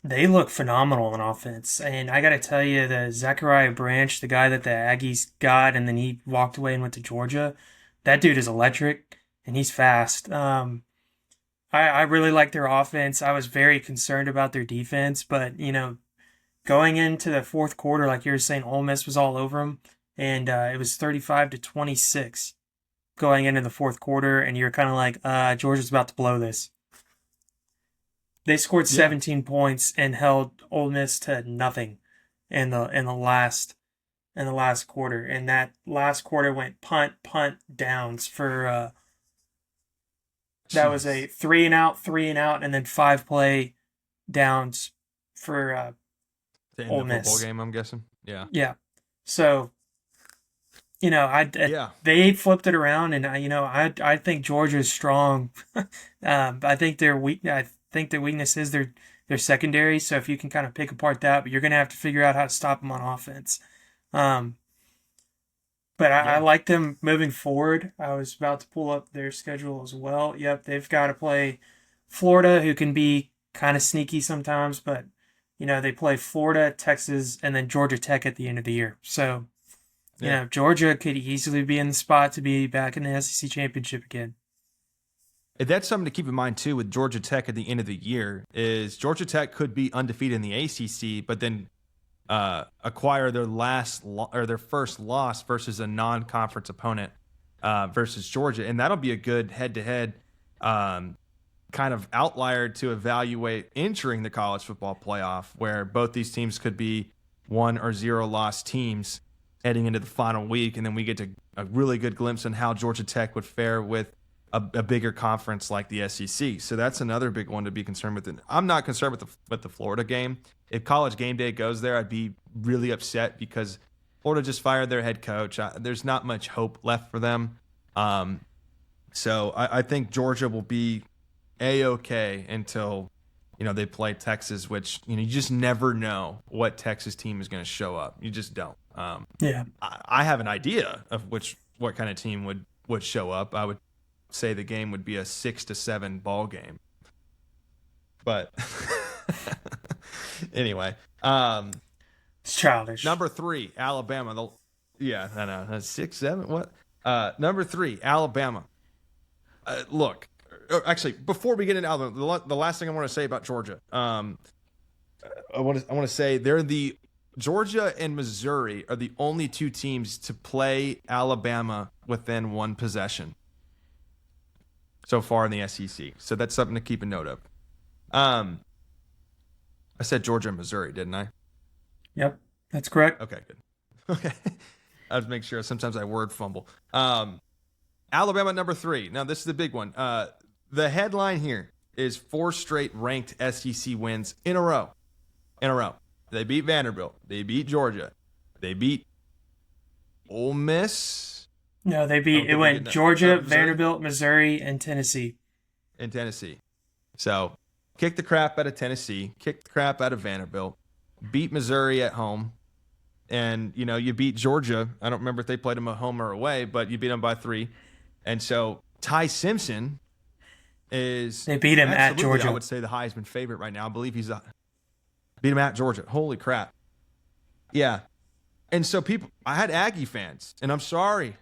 they look phenomenal on offense, and I got to tell you, the Zachariah Branch, the guy that the Aggies got, and then he walked away and went to Georgia. That dude is electric, and he's fast. I really like their offense. I was very concerned about their defense, but going into the fourth quarter, like you were saying, Ole Miss was all over them, and it was 35-26 going into the fourth quarter, and you're kind of like, Georgia's about to blow this. They scored 17 points and held Ole Miss to nothing in the last quarter, and that last quarter went punt downs for that was a 3-and-out, and then 5-play downs for To end Ole the Miss. football game, I'm guessing. Yeah. Yeah. So, they flipped it around, and I think Georgia's strong. I think the weakness is their secondary. So if you can kind of pick apart that, but you're going to have to figure out how to stop them on offense. But I like them moving forward. I was about to pull up their schedule as well. Yep, they've got to play Florida, who can be kind of sneaky sometimes, but they play Florida, Texas, and then Georgia Tech at the end of the year. So, Georgia could easily be in the spot to be back in the SEC championship again. And that's something to keep in mind too with Georgia Tech at the end of the year is Georgia Tech could be undefeated in the ACC, but then acquire their first loss versus a non-conference opponent versus Georgia, and that'll be a good head-to-head kind of outlier to evaluate entering the college football playoff, where both these teams could be 1 or 0 loss teams heading into the final week, and then we get to a really good glimpse on how Georgia Tech would fare with a bigger conference like the SEC. So that's another big one to be concerned with. And I'm not concerned with the Florida game. If College Game Day goes there, I'd be really upset because Florida just fired their head coach. There's not much hope left for them. So I think Georgia will be A-okay until they play Texas, which you just never know what Texas team is going to show up. You just don't. I have an idea of what kind of team would show up. I would say the game would be a 6-7 ball game. But anyway, it's childish. Number 3, Alabama. I know. That's 6-7. What? Number 3, Alabama. Look, actually, before we get into Alabama, the last thing I want to say about Georgia, I want to say Georgia and Missouri are the only 2 teams to play Alabama within 1 possession so far in the SEC. So that's something to keep a note of. I said Georgia and Missouri, didn't I? Yep, that's correct. Okay, good. Okay. I was making sure. Sometimes I word fumble. Alabama number 3. Now, this is the big one. The headline here is 4 straight ranked SEC wins in a row. They beat Vanderbilt. They beat Georgia. They beat Ole Miss. No, it went Georgia, Vanderbilt, Missouri, and Tennessee. So, kick the crap out of Tennessee, kick the crap out of Vanderbilt, beat Missouri at home, and, you beat Georgia. I don't remember if they played them at home or away, but you beat them by 3. And so, Ty Simpson they beat him at Georgia. I would say the Heisman favorite right now. I believe beat him at Georgia. Holy crap. Yeah. And so I had Aggie fans, and I'm sorry.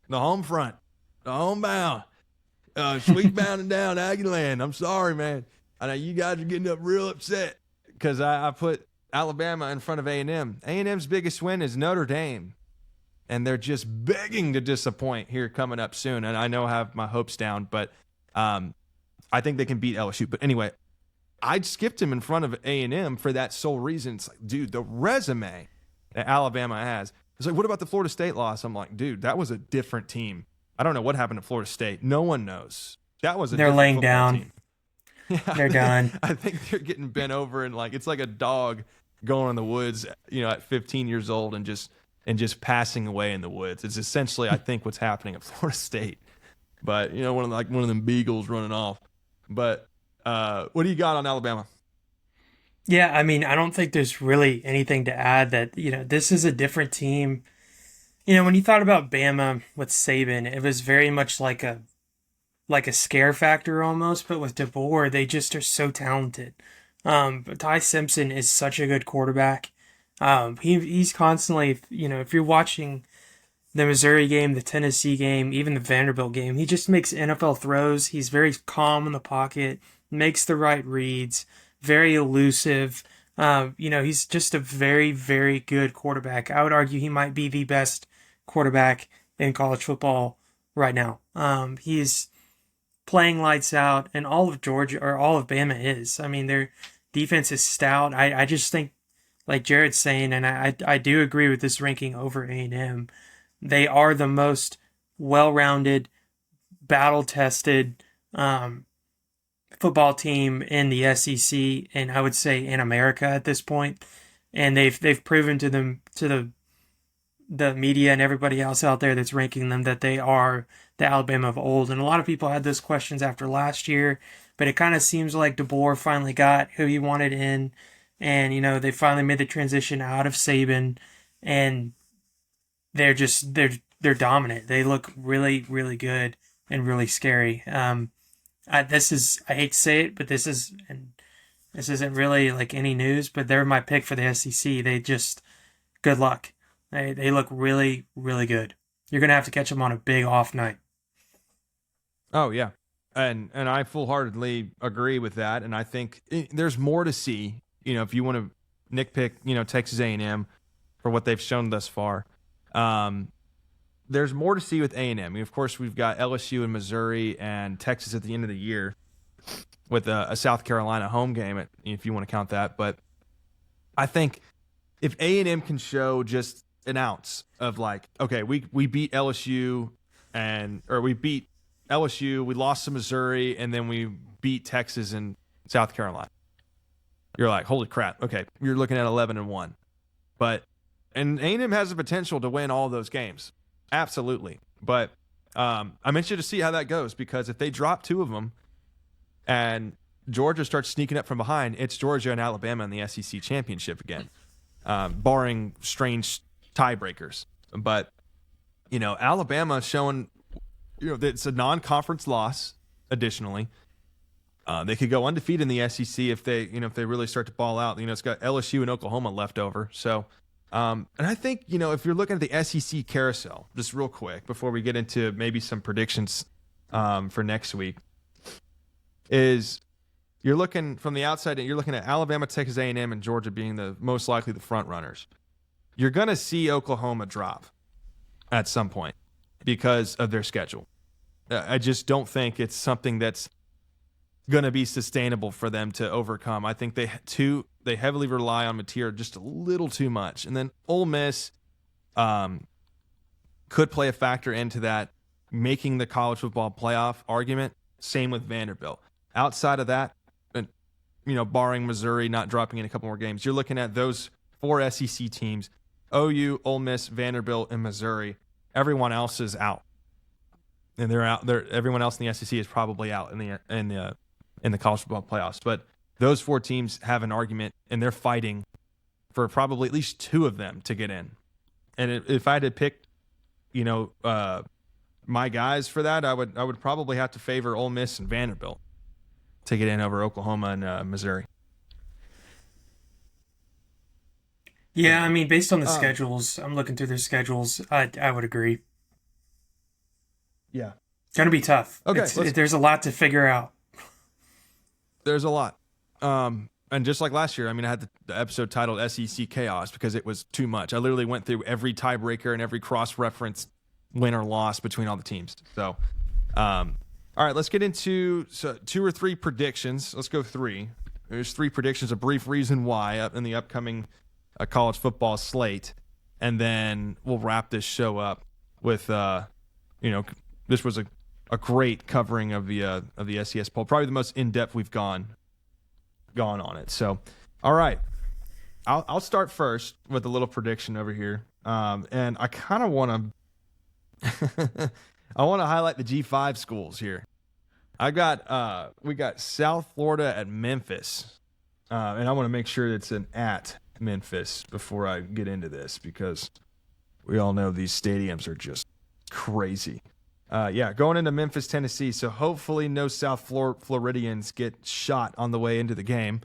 The home front, the homebound, sweet bounding down Aggie land. I'm sorry, man. I know you guys are getting up real upset because I put Alabama in front of A&M. A&M's biggest win is Notre Dame, and they're just begging to disappoint here coming up soon. And I know I have my hopes down, but I think they can beat LSU. But anyway, I skipped him in front of A&M for that sole reason. It's like, dude, the resume that Alabama has. It's like, what about the Florida State loss? I'm like, dude, that was a different team. I don't know what happened to Florida State. No one knows. That was They're laying down. Team. Yeah, they're done. I think they're getting bent over and it's like a dog going in the woods, at 15 years old and just passing away in the woods. It's essentially, I think, what's happening at Florida State. But one of them beagles running off. But what do you got on Alabama? Yeah, I mean, I don't think there's really anything to add that, this is a different team. When you thought about Bama with Saban, it was very much like a scare factor almost, but with DeBoer, they just are so talented. But Ty Simpson is such a good quarterback. He's constantly, if you're watching the Missouri game, the Tennessee game, even the Vanderbilt game, he just makes NFL throws. He's very calm in the pocket, makes the right reads, very elusive. He's just a very, very good quarterback. I would argue he might be the best quarterback in college football right now. He's playing lights out, and all of Georgia or all of Bama is. I mean, their defense is stout. I just think, like Jared's saying, and I do agree with this ranking over A&M. They are the most well-rounded, battle-tested football team in the SEC, and I would say in America at this point. And they've proven to the media and everybody else out there that's ranking them that they are the Alabama of old. And a lot of people had those questions after last year, but it kind of seems like DeBoer finally got who he wanted in, and they finally made the transition out of Saban, and they're dominant. They look really, really good and really scary. I hate to say it, but this isn't really like any news, but they're my pick for the SEC. They just good luck. They look really, really good. You're gonna have to catch them on a big off night. Oh yeah, and I full-heartedly agree with that. And I think there's more to see. If you want to nitpick, Texas A&M for what they've shown thus far, there's more to see with A&M. I mean, of course, we've got LSU and Missouri and Texas at the end of the year with a South Carolina home game, if you want to count that. But I think if A&M can show just an ounce of like, okay, we beat LSU we beat LSU, we lost to Missouri, and then we beat Texas and South Carolina. You're like, holy crap. Okay, you're looking at 11-1. And A&M has the potential to win all those games. Absolutely. But I'm interested to see how that goes, because if they drop two of them and Georgia starts sneaking up from behind, it's Georgia and Alabama in the SEC championship again, barring strange tiebreakers. But, Alabama showing, that it's a non-conference loss additionally. They could go undefeated in the SEC if they really start to ball out. It's got LSU and Oklahoma left over. So, and I think, if you're looking at the SEC carousel, just real quick before we get into maybe some predictions for next week, is you're looking from the outside, and you're looking at Alabama, Texas A&M, and Georgia being the most likely the front runners. You're going to see Oklahoma drop at some point because of their schedule. I just don't think it's something that's going to be sustainable for them to overcome. I think they heavily rely on material just a little too much. And then Ole Miss could play a factor into that, making the college football playoff argument. Same with Vanderbilt. Outside of that, barring Missouri not dropping in a couple more games, you're looking at those four SEC teams: OU, Ole Miss, Vanderbilt, and Missouri. Everyone else is out, and they're out. Everyone else in the SEC is probably out in the college football playoffs. But those four teams have an argument, and they're fighting for probably at least two of them to get in. And if I had to pick, my guys for that, I would probably have to favor Ole Miss and Vanderbilt to get in over Oklahoma and Missouri. Yeah, I mean, based on the schedules, I'm looking through their schedules. I would agree. Yeah, gonna be tough. Okay, there's a lot to figure out. There's a lot. And just like last year, I mean, I had the episode titled SEC Chaos because it was too much. I literally went through every tiebreaker and every cross-reference win or loss between all the teams. So, all right, let's get into two or three predictions. Let's go three. There's three predictions, a brief reason why in the upcoming college football slate. And then we'll wrap this show up with, this was a great covering of the SES poll, probably the most in-depth we've gone on it. So, all right, I'll start first with a little prediction over here, and I kind of want to highlight the G5 schools here. we got South Florida at Memphis, and I want to make sure it's an at Memphis before I get into this, because we all know these stadiums are just crazy. Going into Memphis, Tennessee. So hopefully no South Floridians get shot on the way into the game.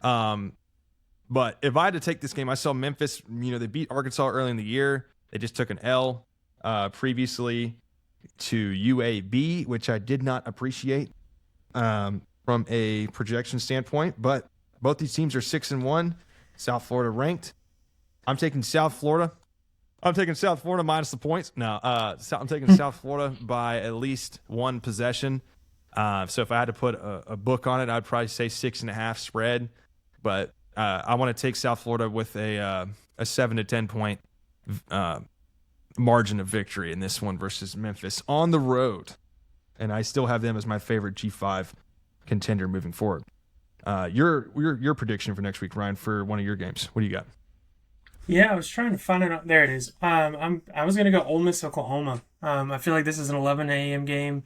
But if I had to take this game, I saw Memphis, they beat Arkansas early in the year. They just took an L previously to UAB, which I did not appreciate from a projection standpoint. But both these teams are 6-1. South Florida ranked. I'm taking South Florida. I'm taking South Florida minus the points. No, I'm taking South Florida by at least one possession. So if I had to put a book on it, I'd probably say 6.5 spread. But I want to take South Florida with a 7 to 10 point margin of victory in this one versus Memphis on the road. And I still have them as my favorite G5 contender moving forward. Your prediction for next week, Ryan, for one of your games. What do you got? Yeah, I was trying to find it. There it is. I was gonna go Ole Miss, Oklahoma. I feel like this is an 11 a.m. game.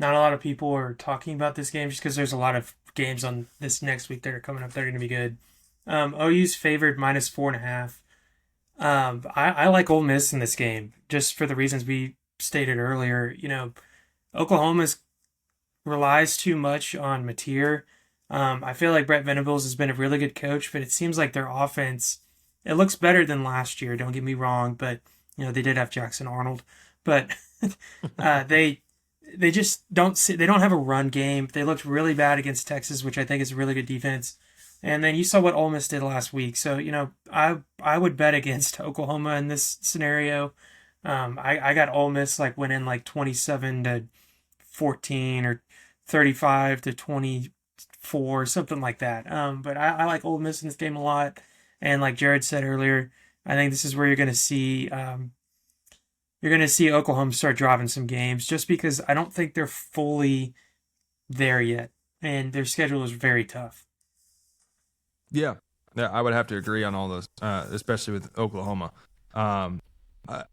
Not a lot of people are talking about this game just because there's a lot of games on this next week that are coming up that are gonna be good. OU's favored minus 4.5. I like Ole Miss in this game just for the reasons we stated earlier. Oklahoma relies too much on Mateer. I feel like Brett Venables has been a really good coach, but it seems like their offense. It looks better than last year, don't get me wrong, but they did have Jackson Arnold. But they just don't have a run game. They looked really bad against Texas, which I think is a really good defense. And then you saw what Ole Miss did last week. So, I would bet against Oklahoma in this scenario. I got Ole Miss winning 27-14 or 35-24, something like that. But I like Ole Miss in this game a lot. And like Jared said earlier, I think this is where you're going to see Oklahoma start dropping some games just because I don't think they're fully there yet. And their schedule is very tough. Yeah, I would have to agree on all those, especially with Oklahoma. I'm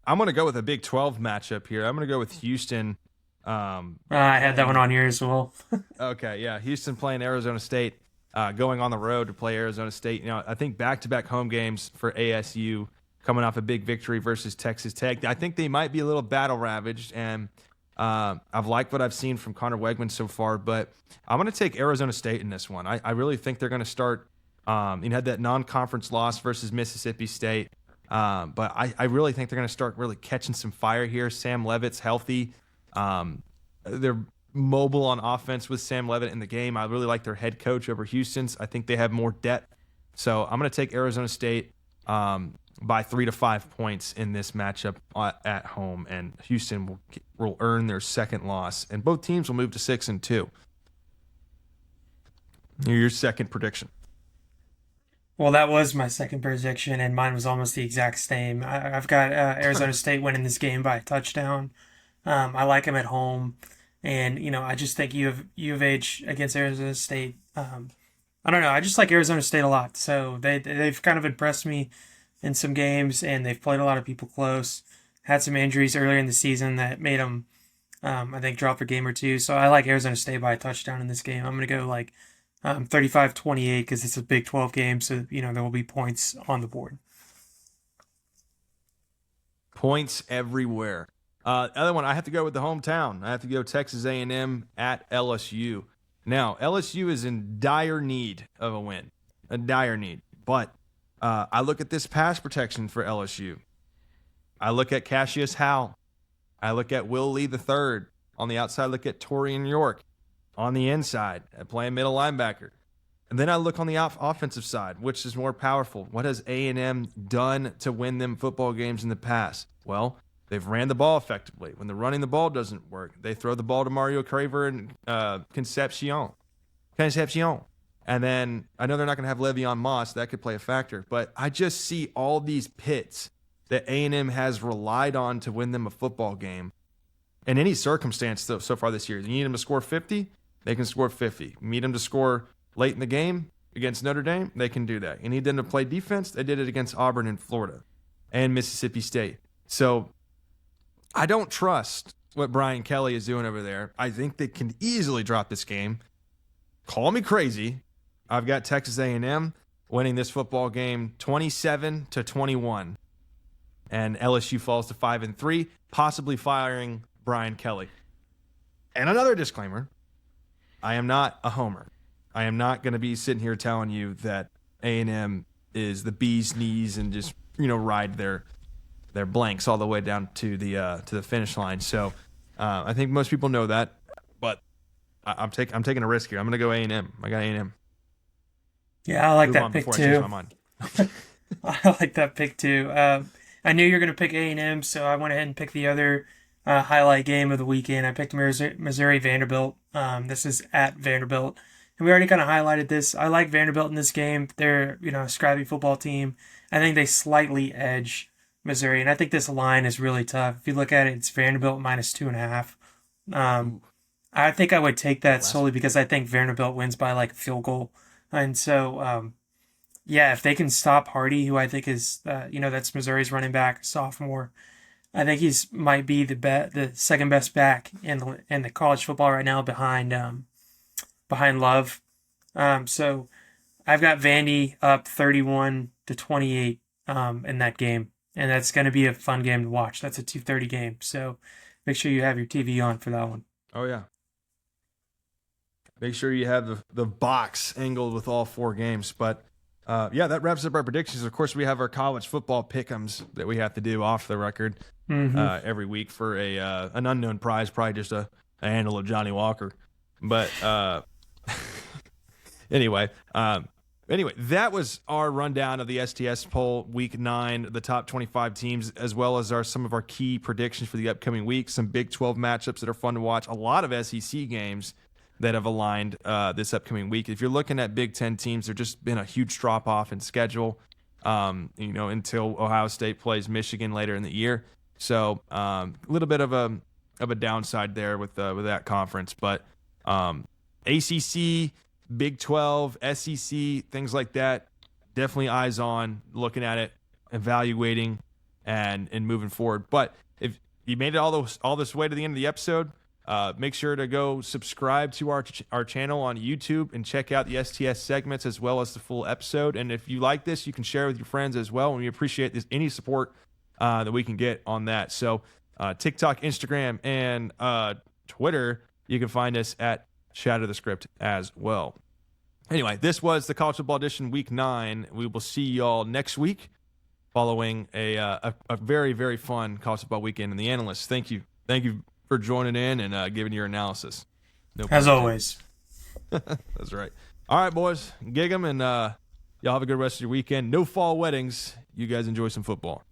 going to go with a Big 12 matchup here. I'm going to go with Houston. I had that one on here as well. Okay, yeah. Houston playing Arizona State. Going on the road to play Arizona State. I think back-to-back home games for ASU coming off a big victory versus Texas Tech. I think they might be a little battle-ravaged, and I've liked what I've seen from Connor Wegman so far, but I'm going to take Arizona State in this one. I really think they're going to start had that non-conference loss versus Mississippi State, but I really think they're going to start really catching some fire here. Sam Leavitt's healthy. They're mobile on offense with Sam Leavitt in the game. I really like their head coach over Houston's. I think they have more depth. So I'm going to take Arizona State by 3 to 5 points in this matchup at home, and Houston will earn their second loss, and both teams will move to 6-2. Your second prediction. Well, that was my second prediction, and mine was almost the exact same. I've got Arizona State winning this game by a touchdown. I like them at home. And, I just think U of H against Arizona State. I don't know. I just like Arizona State a lot. So they've kind of impressed me in some games, and they've played a lot of people close. Had some injuries earlier in the season that made them, I think, drop a game or two. So I like Arizona State by a touchdown in this game. I'm going to go 35-28 because it's a Big 12 game. So, there will be points on the board. Points everywhere. Other one, I have to go with the hometown. I have to go Texas A&M at LSU. Now, LSU is in dire need of a win, a dire need. But I look at this pass protection for LSU. I look at Cassius Howell. I look at Will Lee III. On the outside, look at Torian York. On the inside, playing middle linebacker. And then I look on the offensive side, which is more powerful. What has A&M done to win them football games in the past? Well, they've ran the ball effectively. When the running the ball doesn't work, they throw the ball to Mario Craver and Concepcion. And then I know they're not going to have Le'Veon Moss. That could play a factor. But I just see all these pits that A&M has relied on to win them a football game. In any circumstance so far this year, you need them to score 50, they can score 50. You need them to score late in the game against Notre Dame, they can do that. You need them to play defense, they did it against Auburn and Florida and Mississippi State. So I don't trust what Brian Kelly is doing over there. I think they can easily drop this game. Call me crazy. I've got Texas A&M winning this football game 27-21. and LSU falls to 5-3, possibly firing Brian Kelly. And another disclaimer, I am not a homer. I am not going to be sitting here telling you that A&M is the bee's knees and just, ride their blanks all the way down to the finish line. So I think most people know that, but I'm taking a risk here. I'm going to go A&M. I got A&M. Yeah, I like that pick too. I like that pick too. I knew you were going to pick A&M, so I went ahead and picked the other highlight game of the weekend. I picked Missouri Vanderbilt. This is at Vanderbilt. And we already kind of highlighted this. I like Vanderbilt in this game. They're, a scrappy football team. I think they slightly edge Missouri. And I think this line is really tough. If you look at it, it's Vanderbilt minus 2.5. I think I would take that solely because I think Vanderbilt wins by like a field goal. And so, if they can stop Hardy, who I think is, that's Missouri's running back, sophomore. I think he's might be the second best back in the college football right now behind Love. So I've got Vandy up 31-28 in that game, and that's going to be a fun game to watch. That's a 2:30 game, so make sure you have your TV on for that one. Oh yeah. Make sure you have the box angled with all 4 games. But that wraps up our predictions. Of course, we have our college football pick'ems that we have to do off the record every week for an unknown prize, probably just a handle of Johnny Walker. But anyway, that was our rundown of the STS poll week 9, the top 25 teams, as well as some of our key predictions for the upcoming week. Some Big 12 matchups that are fun to watch. A lot of SEC games that have aligned this upcoming week. If you're looking at Big 10 teams, there's just been a huge drop off in schedule, until Ohio State plays Michigan later in the year. So a little bit of a downside there with that conference, but ACC, Big 12, SEC, things like that, definitely eyes on, looking at it, evaluating, and moving forward. But if you made it all this way to the end of the episode, make sure to go subscribe to our channel on YouTube and check out the STS segments as well as the full episode. And if you like this, you can share with your friends as well. And we appreciate any support that we can get on that. So TikTok, Instagram, and Twitter, you can find us at Shatter the Script as well. Anyway, this was the College Football Edition Week 9. We will see y'all next week following a very, very fun college football weekend. And the analysts, thank you for joining in and giving your analysis. As always. That's right. All right, boys, gig 'em, and y'all have a good rest of your weekend. No fall weddings. You guys enjoy some football.